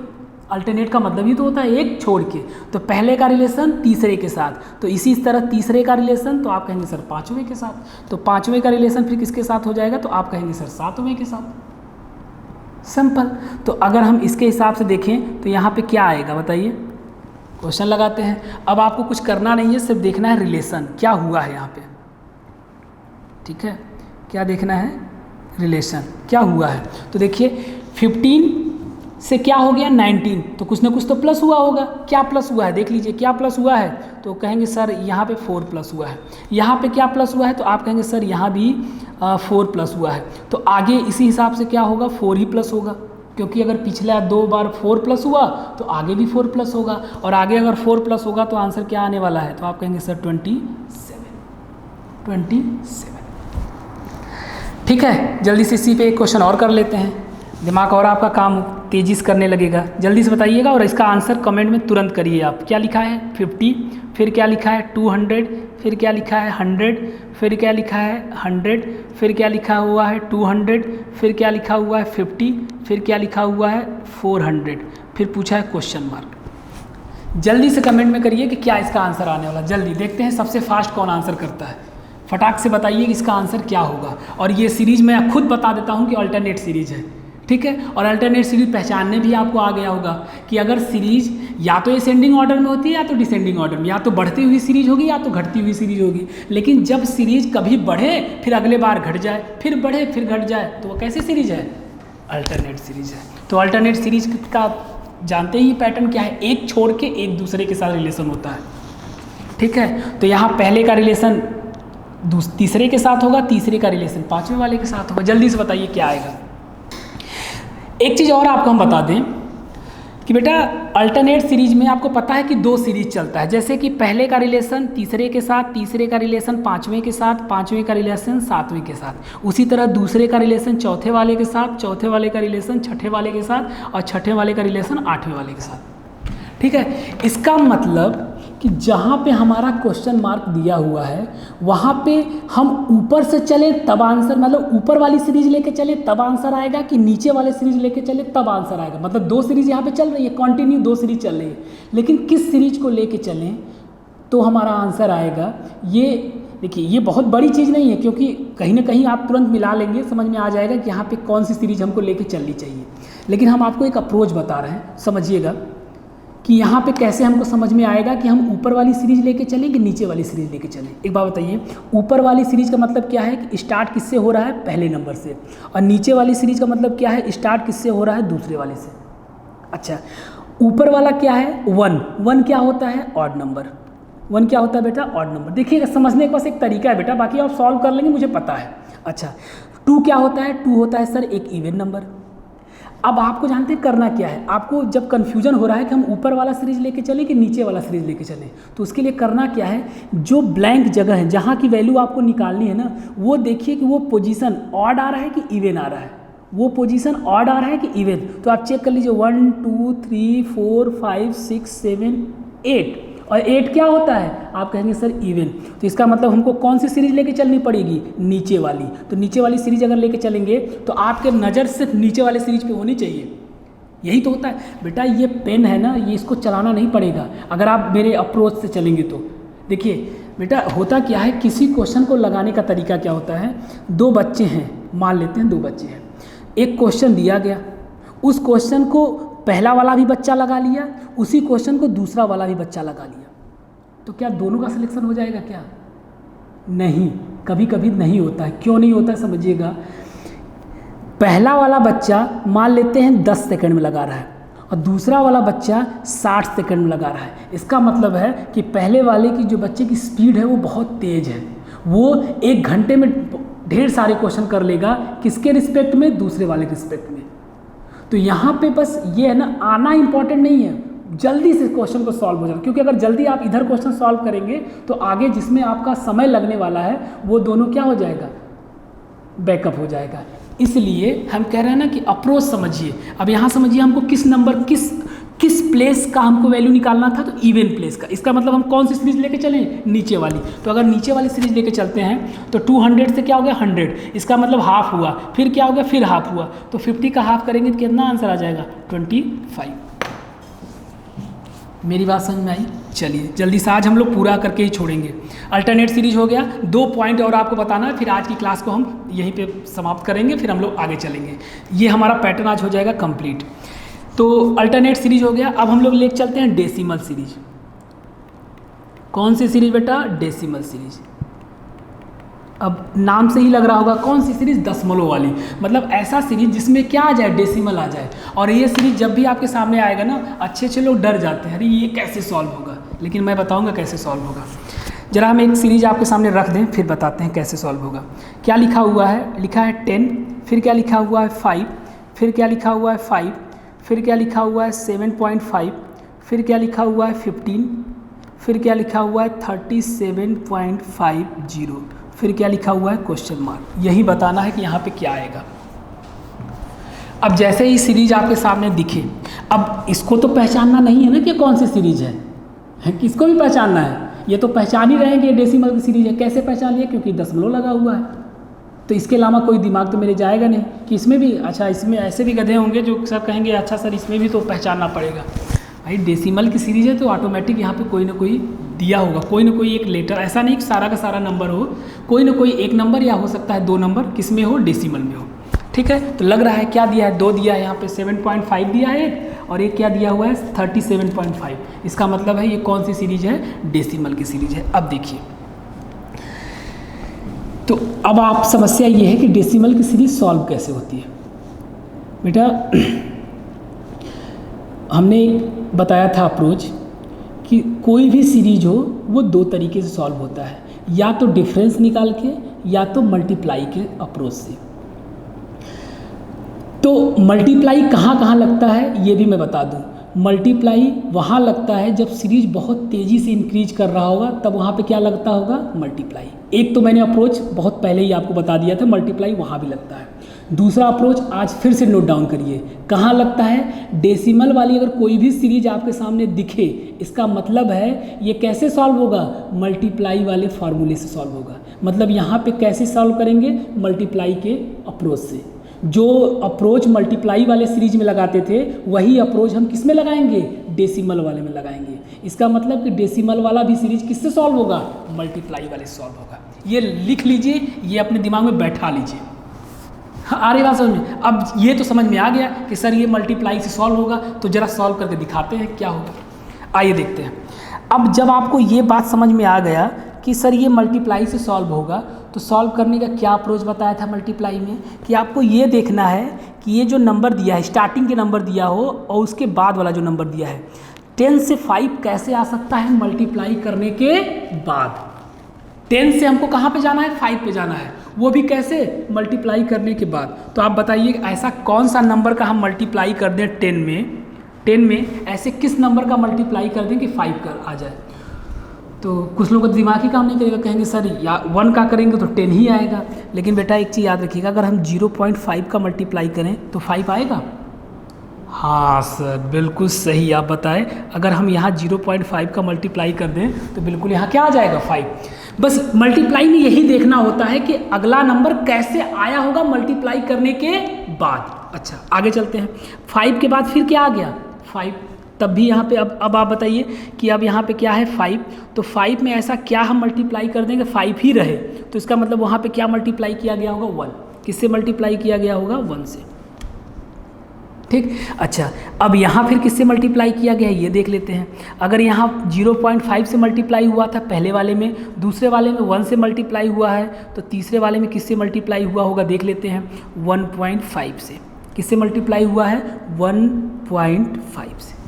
अल्टरनेट का मतलब ही तो होता है एक छोड़ के। तो पहले का रिलेशन तीसरे के साथ, तो इसी तरह तीसरे का रिलेशन तो आप कहेंगे सर पाँचवें के साथ, तो पाँचवें का रिलेशन फिर किसके साथ हो जाएगा, तो आप कहेंगे सर सातवें के साथ। सिंपल। तो अगर हम इसके हिसाब से देखें तो यहाँ पे क्या आएगा बताइए, क्वेश्चन लगाते हैं। अब आपको कुछ करना नहीं है, सिर्फ देखना है रिलेशन क्या हुआ है यहाँ पे। ठीक है, क्या देखना है, रिलेशन क्या हुआ है। तो देखिए 15 से क्या हो गया 19, तो कुछ ना कुछ तो प्लस हुआ होगा। क्या प्लस हुआ है देख लीजिए, क्या प्लस हुआ है, तो कहेंगे सर यहाँ पे 4 प्लस हुआ है। यहाँ पे क्या प्लस हुआ है, तो आप कहेंगे सर यहाँ भी 4 प्लस हुआ है। तो आगे इसी हिसाब से क्या होगा, 4 ही प्लस होगा, क्योंकि अगर पिछला 2 बार 4 प्लस हुआ तो आगे भी 4 प्लस होगा, और आगे अगर 4 प्लस होगा तो आंसर क्या आने वाला है, तो आप कहेंगे सर 27। ठीक है, जल्दी से इसी पे एक क्वेश्चन और कर लेते हैं, दिमाग और आपका काम तेज़ी से करने लगेगा। जल्दी से बताइएगा और इसका आंसर कमेंट में तुरंत करिए आप। क्या लिखा है 50, फिर क्या लिखा है 200, फिर क्या लिखा है 100, फिर क्या लिखा है 100, फिर क्या लिखा हुआ है 200, फिर क्या लिखा हुआ है 50, फिर क्या लिखा हुआ है 400, फिर पूछा है क्वेश्चन मार्क। जल्दी से कमेंट में करिए कि क्या इसका आंसर आने वाला। जल्दी देखते हैं सबसे फास्ट कौन आंसर करता है। फटाक से बताइए कि इसका आंसर क्या होगा। और ये सीरीज़ मैं खुद बता देता हूँ कि अल्टरनेट सीरीज़ है, ठीक है। और अल्टरनेट सीरीज पहचानने भी आपको आ गया होगा कि अगर सीरीज या तो असेंडिंग ऑर्डर में होती है या तो डिसेंडिंग ऑर्डर में, या तो बढ़ती हुई सीरीज होगी या तो घटती हुई सीरीज होगी। लेकिन जब सीरीज कभी बढ़े फिर अगले बार घट जाए, फिर बढ़े फिर घट जाए, तो वो कैसी सीरीज है, अल्टरनेट सीरीज है। तो अल्टरनेट सीरीज का जानते ही पैटर्न क्या है, एक छोड़ के एक दूसरे के साथ रिलेशन होता है, ठीक है। तो यहाँ पहले का रिलेशन तीसरे के साथ होगा, तीसरे का रिलेशन पाँचवें वाले के साथ होगा। जल्दी से बताइए क्या आएगा। एक चीज़ और आपको हम बता दें कि बेटा अल्टरनेट सीरीज में आपको पता है कि 2 सीरीज चलता है, जैसे कि पहले का रिलेशन तीसरे के साथ, तीसरे का रिलेशन पाँचवें के साथ, पाँचवें का रिलेशन सातवें के साथ। उसी तरह दूसरे का रिलेशन चौथे वाले के साथ, चौथे वाले का रिलेशन छठे वाले के साथ, और छठे वाले का रिलेशन आठवें वाले के साथ। ठीक है, इसका मतलब कि जहाँ पे हमारा क्वेश्चन मार्क दिया हुआ है वहाँ पे हम ऊपर से चले तब आंसर, मतलब ऊपर वाली सीरीज लेके चले तब आंसर आएगा, कि नीचे वाले सीरीज लेके चले तब आंसर आएगा। मतलब 2 सीरीज यहाँ पे चल रही है, कंटिन्यू 2 सीरीज चल रही है, लेकिन किस सीरीज को लेके चलें तो हमारा आंसर आएगा। ये देखिए, ये बहुत बड़ी चीज़ नहीं है, क्योंकि कहीं ना कहीं आप तुरंत मिला लेंगे, समझ में आ जाएगा कि यहाँ पे कौन सी सीरीज हमको लेके चलनी चाहिए। लेकिन हम आपको एक अप्रोच बता रहे हैं, समझिएगा कि यहाँ पे कैसे हमको समझ में आएगा कि हम ऊपर वाली सीरीज लेके चलें कि नीचे वाली सीरीज लेके चलें। एक बात बताइए, ऊपर वाली सीरीज का मतलब क्या है कि स्टार्ट किससे हो रहा है, पहले नंबर से, और नीचे वाली सीरीज का मतलब क्या है, स्टार्ट किससे हो रहा है, दूसरे वाले से। अच्छा, ऊपर वाला क्या है, 1 क्या होता है, ऑड नंबर। 1 क्या होता है बेटा, ऑड नंबर। देखिएगा, समझने के पास एक तरीका है बेटा, बाकी आप सॉल्व कर लेंगे, मुझे पता है। अच्छा, 2 क्या होता है, 2 होता है सर एक इवन नंबर। अब आपको जानते हैं करना क्या है, आपको जब कन्फ्यूजन हो रहा है कि हम ऊपर वाला सीरीज लेके चलें कि नीचे वाला सीरीज लेके चलें, तो उसके लिए करना क्या है, जो ब्लैंक जगह है जहाँ की वैल्यू आपको निकालनी है ना, वो देखिए कि वो पोजीशन ऑड आ रहा है कि इवन आ रहा है। वो पोजीशन ऑड आ रहा है कि इवन, तो आप चेक कर लीजिए 1 2 3 4 5 6 7 8, और 8 क्या होता है, आप कहेंगे सर इवन। तो इसका मतलब हमको कौन सी सीरीज लेके चलनी पड़ेगी, नीचे वाली। तो नीचे वाली सीरीज अगर लेके चलेंगे तो आपके नज़र सिर्फ नीचे वाले सीरीज पे होनी चाहिए। यही तो होता है बेटा, ये पेन है ना, ये इसको चलाना नहीं पड़ेगा अगर आप मेरे अप्रोच से चलेंगे तो। देखिए बेटा, होता क्या है, किसी क्वेश्चन को लगाने का तरीका क्या होता है, 2 बच्चे हैं, मान लेते हैं 2 बच्चे हैं, एक क्वेश्चन दिया गया, उस क्वेश्चन को पहला वाला भी बच्चा लगा लिया, उसी क्वेश्चन को दूसरा वाला भी बच्चा लगा लिया, तो क्या दोनों का सिलेक्शन हो जाएगा क्या? नहीं, कभी कभी नहीं होता है। क्यों नहीं होता है समझिएगा। पहला वाला बच्चा मान लेते हैं 10 सेकंड में लगा रहा है और दूसरा वाला बच्चा 60 सेकंड में लगा रहा है। इसका मतलब है कि पहले वाले की जो बच्चे की स्पीड है वो बहुत तेज़ है, वो 1 घंटे में ढेर सारे क्वेश्चन कर लेगा, किसके रिस्पेक्ट में, दूसरे वाले के रिस्पेक्ट में। तो यहाँ पे बस ये है ना, आना इंपॉर्टेंट नहीं है, जल्दी से क्वेश्चन को सॉल्व हो जाएगा, क्योंकि अगर जल्दी आप इधर क्वेश्चन सॉल्व करेंगे तो आगे जिसमें आपका समय लगने वाला है वो दोनों क्या हो जाएगा, बैकअप हो जाएगा। इसलिए हम कह रहे हैं ना कि अप्रोच समझिए। अब यहाँ समझिए, हमको किस नंबर किस प्लेस का हमको वैल्यू निकालना था, तो इवन प्लेस का। इसका मतलब हम कौन सी सीरीज लेके चलें, नीचे वाली। तो अगर नीचे वाली सीरीज लेके चलते हैं तो 200 से क्या हो गया 100, इसका मतलब हाफ हुआ, फिर क्या हो गया, फिर हाफ हुआ, तो 50 का हाफ करेंगे तो कितना आंसर आ जाएगा, 25। मेरी बात समझ में आई? चलिए जल्दी से आज हम लोग पूरा करके ही छोड़ेंगे। अल्टरनेट सीरीज हो गया, 2 पॉइंट और आपको बताना है, फिर आज की क्लास को हम यहीं पे समाप्त करेंगे, फिर हम लोग आगे चलेंगे। ये हमारा पैटर्न आज हो जाएगा कंप्लीट। तो अल्टरनेट सीरीज हो गया। अब हम लोग लेके चलते हैं डेसिमल सीरीज। कौन सी सीरीज बेटा, डेसिमल सीरीज। अब नाम से ही लग रहा होगा कौन सी सीरीज, दशमलव वाली, मतलब ऐसा सीरीज जिसमें क्या आ जाए, डेसिमल आ जाए। और ये सीरीज जब भी आपके सामने आएगा ना, अच्छे लोग डर जाते हैं, अरे ये कैसे सॉल्व होगा, लेकिन मैं बताऊंगा कैसे सॉल्व होगा। जरा हम एक सीरीज आपके सामने रख दें, फिर बताते हैं कैसे सॉल्व होगा। क्या लिखा हुआ है, लिखा है 10, फिर क्या लिखा हुआ है 5, फिर क्या लिखा हुआ है 5, फिर क्या लिखा हुआ है 7.5, फिर क्या लिखा हुआ है 15, फिर क्या लिखा हुआ है 37.50, फिर क्या लिखा हुआ है क्वेश्चन मार्क। यही बताना है कि यहाँ पे क्या आएगा। अब जैसे ही सीरीज आपके सामने दिखे, अब इसको तो पहचानना नहीं है ना कि कौन सी सीरीज है, किसको भी पहचानना है। ये तो पहचान ही रहे कि ये डेसिमल की सीरीज है। कैसे पहचान लिया, क्योंकि दशमलव लगा हुआ है। तो इसके अलावा कोई दिमाग तो मेरे जाएगा नहीं कि इसमें भी, अच्छा इसमें ऐसे भी गधे होंगे जो सर कहेंगे अच्छा सर इसमें भी तो पहचानना पड़ेगा। भाई डेसिमल की सीरीज है तो ऑटोमेटिक यहाँ पे कोई ना कोई दिया होगा, कोई ना कोई एक लेटर। ऐसा नहीं कि सारा का सारा नंबर हो, कोई ना कोई एक नंबर या हो सकता है 2 नंबर किस में हो, डेसिमल में हो। ठीक है, तो लग रहा है क्या दिया है, 2 दिया है यहाँ पे, 7.5 दिया है और एक क्या दिया हुआ है 37.5। इसका मतलब है ये कौन सी सीरीज है, डेसिमल की सीरीज है। अब देखिए, तो अब आप समस्या ये है कि डेसिमल की सीरीज सॉल्व कैसे होती है। बेटा हमने बताया था अप्रोच कि कोई भी सीरीज हो वो 2 तरीके से सॉल्व होता है, या तो डिफरेंस निकाल के या तो मल्टीप्लाई के अप्रोच से। तो मल्टीप्लाई कहाँ कहाँ लगता है ये भी मैं बता दूं। मल्टीप्लाई वहाँ लगता है जब सीरीज बहुत तेज़ी से इंक्रीज कर रहा होगा, तब वहाँ पे क्या लगता होगा, मल्टीप्लाई। एक तो मैंने अप्रोच बहुत पहले ही आपको बता दिया था, मल्टीप्लाई वहाँ भी लगता है। दूसरा अप्रोच आज फिर से नोट डाउन करिए, कहाँ लगता है, डेसिमल वाली अगर कोई भी सीरीज आपके सामने दिखे, इसका मतलब है ये कैसे सॉल्व होगा, मल्टीप्लाई वाले फार्मूले से सॉल्व होगा। मतलब यहाँ पे कैसे सॉल्व करेंगे, मल्टीप्लाई के अप्रोच से। जो अप्रोच मल्टीप्लाई वाले सीरीज में लगाते थे वही अप्रोच हम किस में लगाएंगे, डेसिमल वाले में लगाएंगे। इसका मतलब कि डेसिमल वाला भी सीरीज किससे सॉल्व होगा, मल्टीप्लाई वाले से सॉल्व होगा। ये लिख लीजिए, ये अपने दिमाग में बैठा लीजिए। हाँ, आ रही बात समझ में। अब ये तो समझ में आ गया कि सर ये मल्टीप्लाई से सॉल्व होगा, तो जरा सॉल्व करके दिखाते हैं क्या होगा। आइए देखते हैं। अब जब आपको ये बात समझ में आ गया कि सर ये मल्टीप्लाई से सॉल्व होगा, तो सॉल्व करने का क्या अप्रोच बताया था मल्टीप्लाई में, कि आपको ये देखना है कि ये जो नंबर दिया है, स्टार्टिंग के नंबर दिया हो और उसके बाद वाला जो नंबर दिया है, 10 से 5 कैसे आ सकता है मल्टीप्लाई करने के बाद। 10 से हमको कहाँ पे जाना है, 5 पे जाना है, वो भी कैसे, मल्टीप्लाई करने के बाद। तो आप बताइए ऐसा कौन सा नंबर का हम मल्टीप्लाई कर दें 10 में ऐसे किस नंबर का मल्टीप्लाई कर दें कि 5 कर आ जाए। तो कुछ लोगों का दिमाग ही काम नहीं करेगा, कहेंगे सर या 1 का करेंगे तो 10 ही आएगा। लेकिन बेटा एक चीज़ याद रखिएगा, अगर हम 0.5 का मल्टीप्लाई करें तो 5 आएगा। हाँ सर बिल्कुल सही आप बताएं, अगर हम यहाँ 0.5 का मल्टीप्लाई कर दें तो बिल्कुल यहाँ क्या आ जाएगा, 5। बस मल्टीप्लाई में यही देखना होता है कि अगला नंबर कैसे आया होगा मल्टीप्लाई करने के बाद। अच्छा आगे चलते हैं। 5 के बाद फिर क्या आ गया, 5। तब भी यहाँ पे अब आप बताइए कि अब यहाँ पे क्या है, 5। तो 5 में ऐसा क्या हम मल्टीप्लाई कर देंगे, 5 ही रहे, तो इसका मतलब वहाँ पे क्या मल्टीप्लाई किया गया होगा, 1। किससे मल्टीप्लाई किया गया होगा, 1 से। ठीक, अच्छा अब यहाँ फिर किससे मल्टीप्लाई किया गया है ये देख लेते हैं। अगर यहाँ 0.5 से मल्टीप्लाई हुआ था पहले वाले में, दूसरे वाले में 1 से मल्टीप्लाई हुआ है, तो तीसरे वाले में किससे मल्टीप्लाई हुआ होगा देख लेते हैं, 1.5 से। किससे मल्टीप्लाई हुआ है, 1.5 से।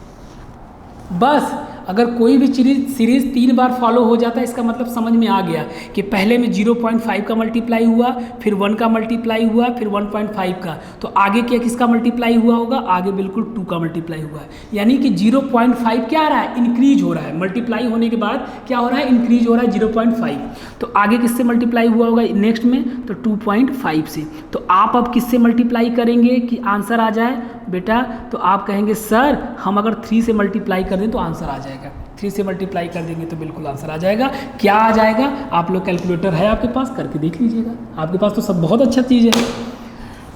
बस अगर कोई भी सीरीज़ 3 बार फॉलो हो जाता है, इसका मतलब समझ में आ गया कि पहले में 0.5 का मल्टीप्लाई हुआ, फिर 1 का मल्टीप्लाई हुआ, फिर 1.5 का, तो आगे क्या किसका मल्टीप्लाई हुआ होगा, आगे बिल्कुल 2 का मल्टीप्लाई हुआ है। यानी कि 0.5 क्या आ रहा है, इंक्रीज हो रहा है। मल्टीप्लाई होने के बाद क्या हो रहा है, इंक्रीज हो रहा है 0.5। तो आगे किससे मल्टीप्लाई हुआ होगा नेक्स्ट में, तो 2.5 से। तो आप अब किससे मल्टीप्लाई करेंगे कि आंसर आ जाए बेटा, तो आप कहेंगे सर हम अगर 3 से मल्टीप्लाई कर दें तो आंसर आ जाएगा। 3 से मल्टीप्लाई कर देंगे तो बिल्कुल आंसर आ जाएगा। क्या आ जाएगा, आप लोग कैलकुलेटर है आपके पास, करके देख लीजिएगा, आपके पास तो सब बहुत अच्छा चीज़ है।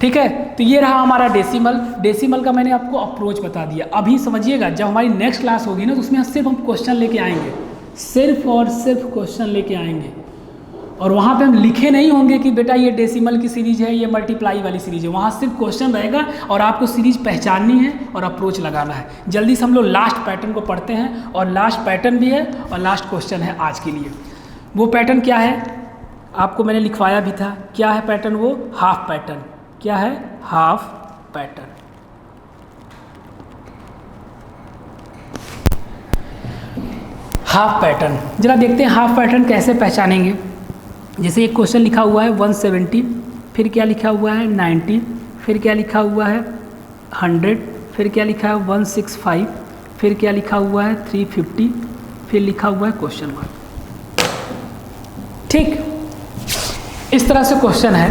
ठीक है, तो ये रहा हमारा डेसिमल का मैंने आपको अप्रोच बता दिया। अभी समझिएगा, जब हमारी नेक्स्ट क्लास होगी ना, तो उसमें सिर्फ हम क्वेश्चन लेके आएंगे, सिर्फ और सिर्फ क्वेश्चन लेके आएंगे। और वहाँ पे हम लिखे नहीं होंगे कि बेटा ये डेसिमल की सीरीज है, ये मल्टीप्लाई वाली सीरीज है। वहाँ सिर्फ क्वेश्चन रहेगा और आपको सीरीज पहचाननी है और अप्रोच लगाना है। जल्दी से हम लोग लास्ट पैटर्न को पढ़ते हैं, और लास्ट पैटर्न भी है और लास्ट क्वेश्चन है आज के लिए। वो पैटर्न क्या है, आपको मैंने लिखवाया भी था, क्या है पैटर्न, वो हाफ पैटर्न। क्या है, हाफ पैटर्न। हाफ पैटर्न जरा देखते हैं हाफ पैटर्न कैसे पहचानेंगे। जैसे एक क्वेश्चन लिखा हुआ है 170, फिर क्या लिखा हुआ है 90, फिर क्या लिखा हुआ है 100, फिर क्या लिखा है 165, फिर क्या लिखा हुआ है 350, फिर लिखा हुआ है क्वेश्चन मार्क। ठीक, इस तरह से क्वेश्चन है।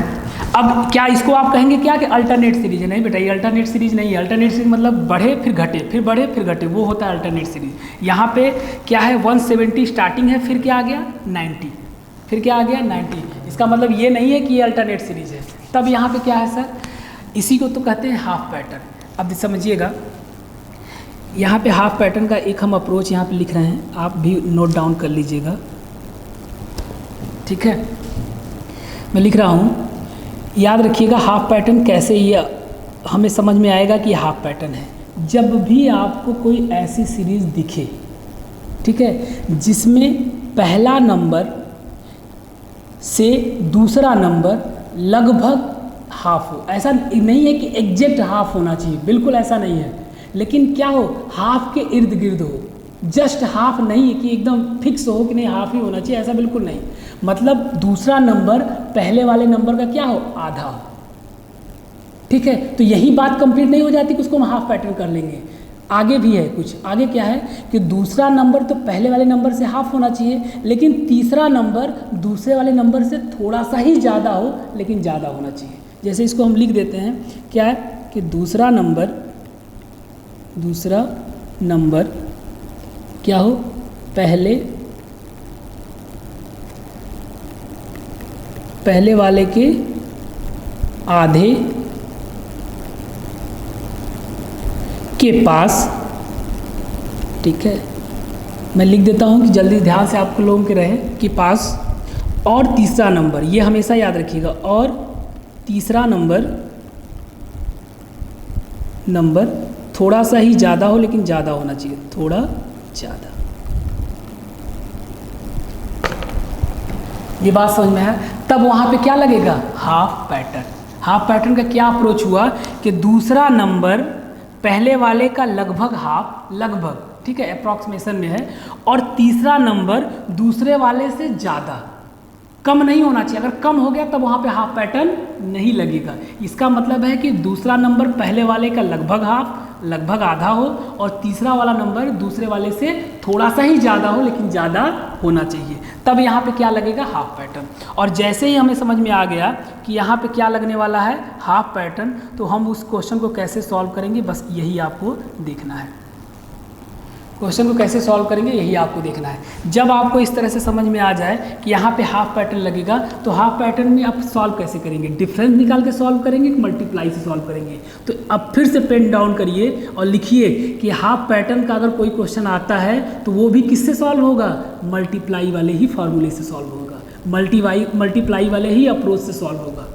अब क्या इसको आप कहेंगे क्या कि अल्टरनेट सीरीज है? नहीं बेटा, ये अल्टरनेट सीरीज नहीं है। अल्टरनेट सीरीज मतलब बढ़े फिर घटे, फिर बढ़े फिर घटे, वो होता है अल्टरनेट सीरीज। यहाँ पे क्या है, 170 स्टार्टिंग है, फिर क्या आ गया 90, फिर क्या आ गया 90। इसका मतलब ये नहीं है कि ये अल्टरनेट सीरीज है। तब यहाँ पे क्या है सर, इसी को तो कहते हैं हाफ पैटर्न। अब समझिएगा, यहाँ पे हाफ पैटर्न का एक हम अप्रोच यहाँ पे लिख रहे हैं, आप भी नोट डाउन कर लीजिएगा। ठीक है, मैं लिख रहा हूँ, याद रखिएगा हाफ पैटर्न कैसे ये हमें समझ में आएगा कि हाफ पैटर्न है। जब भी आपको कोई ऐसी सीरीज दिखे, ठीक है, जिसमें पहला नंबर से दूसरा नंबर लगभग हाफ हो, ऐसा नहीं है कि एग्जैक्ट हाफ होना चाहिए, बिल्कुल ऐसा नहीं है, लेकिन क्या हो, हाफ के इर्द गिर्द हो। जस्ट हाफ नहीं कि एकदम फिक्स हो कि नहीं हाफ ही होना चाहिए, ऐसा बिल्कुल नहीं। मतलब दूसरा नंबर पहले वाले नंबर का क्या हो, आधा हो। ठीक है, तो यही बात कंप्लीट नहीं हो जाती कि उसको हम हाफ पैटर्न कर लेंगे। आगे भी है कुछ, आगे क्या है कि दूसरा नंबर तो पहले वाले नंबर से हाफ होना चाहिए, लेकिन तीसरा नंबर दूसरे वाले नंबर से थोड़ा सा ही ज़्यादा हो, लेकिन ज़्यादा होना चाहिए। जैसे इसको हम लिख देते हैं, क्या है कि दूसरा नंबर क्या हो, पहले वाले के आधे के पास, ठीक है, मैं लिख देता हूँ कि जल्दी ध्यान से आपको लोगों के रहे, के पास, और तीसरा नंबर, ये हमेशा याद रखिएगा, और तीसरा नंबर थोड़ा सा ही ज़्यादा हो, लेकिन ज़्यादा होना चाहिए, थोड़ा ज़्यादा। ये बात समझ में है? तब वहाँ पे क्या लगेगा, हाफ पैटर्न। हाफ पैटर्न का क्या अप्रोच हुआ कि दूसरा नंबर पहले वाले का लगभग हाफ, लगभग, ठीक है, अप्रॉक्सीमेशन में है, और तीसरा नंबर दूसरे वाले से ज़्यादा, कम नहीं होना चाहिए। अगर कम हो गया तब वहाँ पे हाफ पैटर्न नहीं लगेगा। इसका मतलब है कि दूसरा नंबर पहले वाले का लगभग हाफ, लगभग आधा हो, और तीसरा वाला नंबर दूसरे वाले से थोड़ा सा ही ज़्यादा हो, लेकिन ज़्यादा होना चाहिए, तब यहाँ पे क्या लगेगा, हाफ पैटर्न। और जैसे ही हमें समझ में आ गया कि यहाँ पे क्या लगने वाला है, हाफ पैटर्न, तो हम उस क्वेश्चन को कैसे सॉल्व करेंगे, बस यही आपको देखना है। क्वेश्चन को कैसे सॉल्व करेंगे यही आपको देखना है। जब आपको इस तरह से समझ में आ जाए कि यहाँ पे हाफ पैटर्न लगेगा, तो हाफ पैटर्न में आप सॉल्व कैसे करेंगे, डिफरेंस निकाल के सॉल्व करेंगे कि मल्टीप्लाई से सॉल्व करेंगे। तो अब फिर से पेन डाउन करिए और लिखिए कि हाफ पैटर्न का अगर कोई क्वेश्चन आता है तो वो भी किससे सॉल्व होगा, मल्टीप्लाई वाले ही फार्मूले से सॉल्व होगा, मल्टीप्लाई वाले ही अप्रोच से सॉल्व होगा।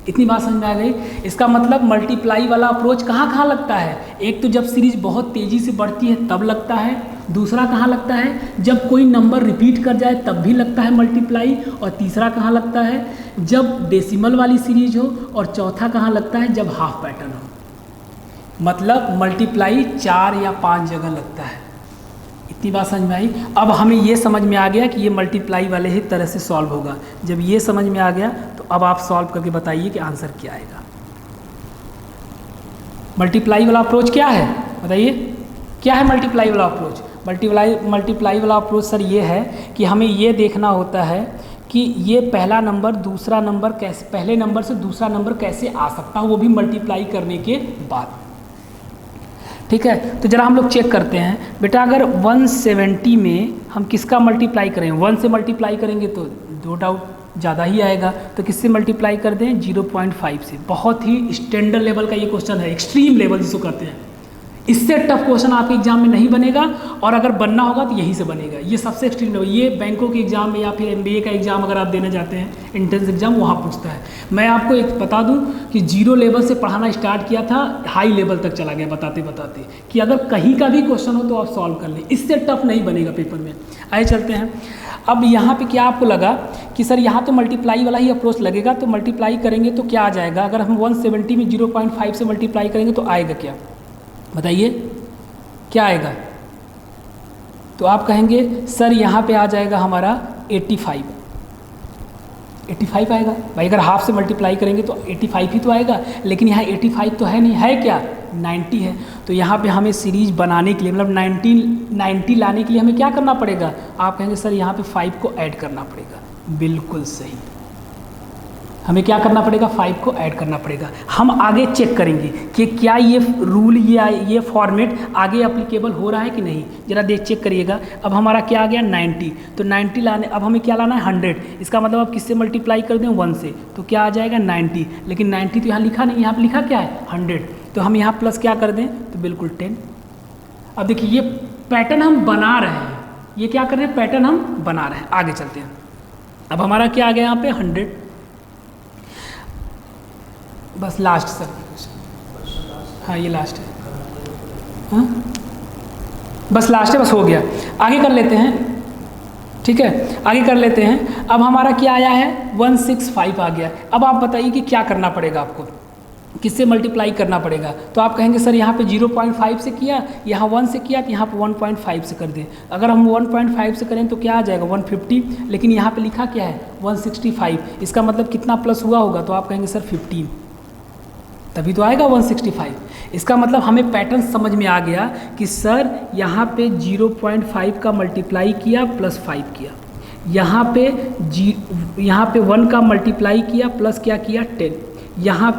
इतनी बात समझ में आ गई। इसका मतलब मल्टीप्लाई वाला अप्रोच कहाँ कहाँ लगता है, एक तो जब सीरीज बहुत तेज़ी से बढ़ती है तब लगता है, दूसरा कहाँ लगता है जब कोई नंबर रिपीट कर जाए तब भी लगता है मल्टीप्लाई, और तीसरा कहाँ लगता है जब डेसिमल वाली सीरीज हो, और चौथा कहाँ लगता है जब हाफ पैटर्न हो। मतलब मल्टीप्लाई 4 या 5 जगह लगता है। इतनी बात समझ में आई। अब हमें ये समझ में आ गया कि ये मल्टीप्लाई वाले ही तरह से सॉल्व होगा। जब ये समझ में आ गया तो अब आप सॉल्व करके बताइए कि आंसर क्या आएगा। मल्टीप्लाई वाला अप्रोच क्या है बताइए, क्या है मल्टीप्लाई वाला अप्रोच? मल्टीप्लाई वाला अप्रोच सर ये है कि हमें ये देखना होता है कि ये पहला नंबर दूसरा नंबर कैसे, पहले नंबर से दूसरा नंबर कैसे आ सकता है, वो भी मल्टीप्लाई करने के बाद। ठीक है, तो जरा हम लोग चेक करते हैं बेटा। अगर 170 में हम किसका मल्टीप्लाई करें, 1 से मल्टीप्लाई करेंगे तो नो डाउट ज़्यादा ही आएगा। तो किससे मल्टीप्लाई कर दें, 0.5 से। बहुत ही स्टैंडर्ड लेवल का ये क्वेश्चन है, एक्सट्रीम लेवल जिसको कहते हैं। इससे टफ क्वेश्चन आपके एग्जाम में नहीं बनेगा, और अगर बनना होगा तो यहीं से बनेगा। ये सबसे एक्सट्रीम लेवल, ये बैंकों के एग्जाम में या फिर MBA का एग्जाम अगर आप देने जाते हैं, एंट्रेंस एग्जाम, वहाँ पूछता है। मैं आपको एक बता दूं कि 0 लेवल से पढ़ाना स्टार्ट किया था, हाई लेवल तक चला गया बताते बताते, कि अगर कहीं का भी क्वेश्चन हो तो आप सॉल्व कर लें, इससे टफ नहीं बनेगा पेपर में। आइए चलते हैं। अब यहाँ पे क्या आपको लगा कि सर यहाँ तो मल्टीप्लाई वाला ही अप्रोच लगेगा, तो मल्टीप्लाई करेंगे तो क्या आ जाएगा? अगर हम 170 में 0.5 से मल्टीप्लाई करेंगे तो आएगा क्या, बताइए क्या आएगा? तो आप कहेंगे सर यहाँ पे आ जाएगा हमारा 85 आएगा। भाई अगर हाफ से मल्टीप्लाई करेंगे तो 85 ही तो आएगा, लेकिन यहाँ 85 तो है नहीं, है क्या, 90 है। तो यहाँ पे हमें सीरीज बनाने के लिए, मतलब 90 लाने के लिए हमें क्या करना पड़ेगा? आप कहेंगे सर यहाँ पे 5 को ऐड करना पड़ेगा। बिल्कुल सही, हमें क्या करना पड़ेगा, 5 को ऐड करना पड़ेगा। हम आगे चेक करेंगे कि क्या ये रूल, ये फॉर्मेट आगे अप्लीकेबल हो रहा है कि नहीं। जरा चेक करिएगा। अब हमारा क्या आ गया, 90। तो 90 लाने, अब हमें क्या लाना है, 100। इसका मतलब अब किससे मल्टीप्लाई कर दें, 1 से, तो क्या आ जाएगा 90। लेकिन 90 तो यहाँ लिखा नहीं, यहाँ पर लिखा क्या है, 100। तो हम यहाँ प्लस क्या कर दें, तो बिल्कुल 10। अब देखिए ये पैटर्न हम बना रहे हैं, ये क्या कर रहे हैं, पैटर्न हम बना रहे हैं। आगे चलते हैं। अब हमारा क्या आ गया यहाँ पे, 100। बस लास्ट सर, हाँ ये लास्ट है, हाँ बस लास्ट है, बस हो गया। आगे कर लेते हैं, ठीक है, आगे कर लेते हैं। अब हमारा क्या आया है, 165 आ गया। अब आप बताइए कि क्या करना पड़ेगा आपको, किससे मल्टीप्लाई करना पड़ेगा? तो आप कहेंगे सर यहाँ पे 0.5 से किया, यहाँ 1 से किया, तो यहाँ पे 1.5 से कर दें। अगर हम 1.5 से करें तो क्या आ जाएगा, 150। लेकिन यहाँ पे लिखा क्या है, 165। इसका मतलब कितना प्लस हुआ होगा? तो आप कहेंगे सर 15। तभी तो आएगा 165। इसका मतलब हमें पैटर्न समझ में आ गया कि सर यहाँ पे 0.5 का मल्टीप्लाई किया प्लस 5 किया, यहाँ पे 1 का मल्टीप्लाई किया प्लस क्या किया 10, यहाँ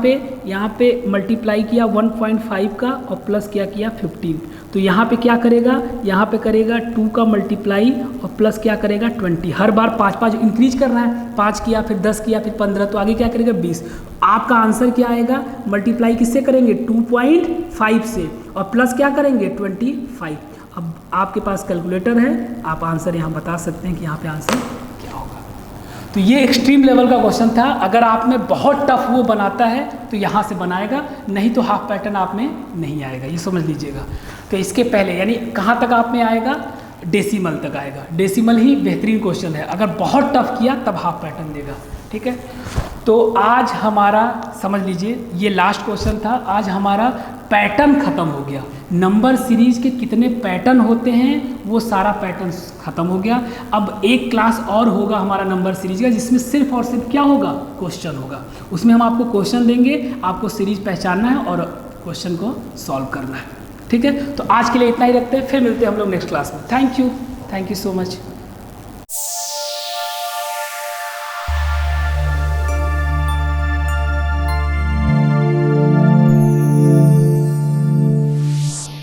पे मल्टीप्लाई किया 1.5 का और प्लस क्या किया 15। तो यहाँ पे क्या करेगा, यहाँ पे करेगा 2 का मल्टीप्लाई और प्लस क्या करेगा 20। हर बार 5 इंक्रीज कर रहा है, 5 किया फिर 10 किया फिर 15, तो आगे क्या करेगा 20। आपका आंसर क्या आएगा, मल्टीप्लाई किससे करेंगे 2.5 से और प्लस क्या करेंगे 25। अब आपके पास कैलकुलेटर है, आप आंसर यहाँ बता सकते हैं कि यहाँ पे आंसर क्या होगा। तो ये एक्सट्रीम लेवल का क्वेश्चन था। अगर आप में बहुत टफ वो बनाता है तो यहाँ से बनाएगा, नहीं तो हाफ पैटर्न आप में नहीं आएगा, ये समझ लीजिएगा। तो इसके पहले यानी कहाँ तक आप में आएगा, डेसिमल तक आएगा। डेसिमल ही बेहतरीन क्वेश्चन है, अगर बहुत टफ किया तब हाफ पैटर्न देगा, ठीक है। तो आज हमारा समझ लीजिए ये लास्ट क्वेश्चन था। आज हमारा पैटर्न ख़त्म हो गया। नंबर सीरीज के कितने पैटर्न होते हैं वो सारा पैटर्न ख़त्म हो गया। अब एक क्लास और होगा हमारा नंबर सीरीज का, जिसमें सिर्फ और सिर्फ क्या होगा, क्वेश्चन होगा। उसमें हम आपको क्वेश्चन देंगे, आपको सीरीज पहचानना है और क्वेश्चन को सॉल्व करना है, ठीक है। तो आज के लिए इतना ही रखते हैं, फिर मिलते हैं हम लोग नेक्स्ट क्लास में। Thank you so much.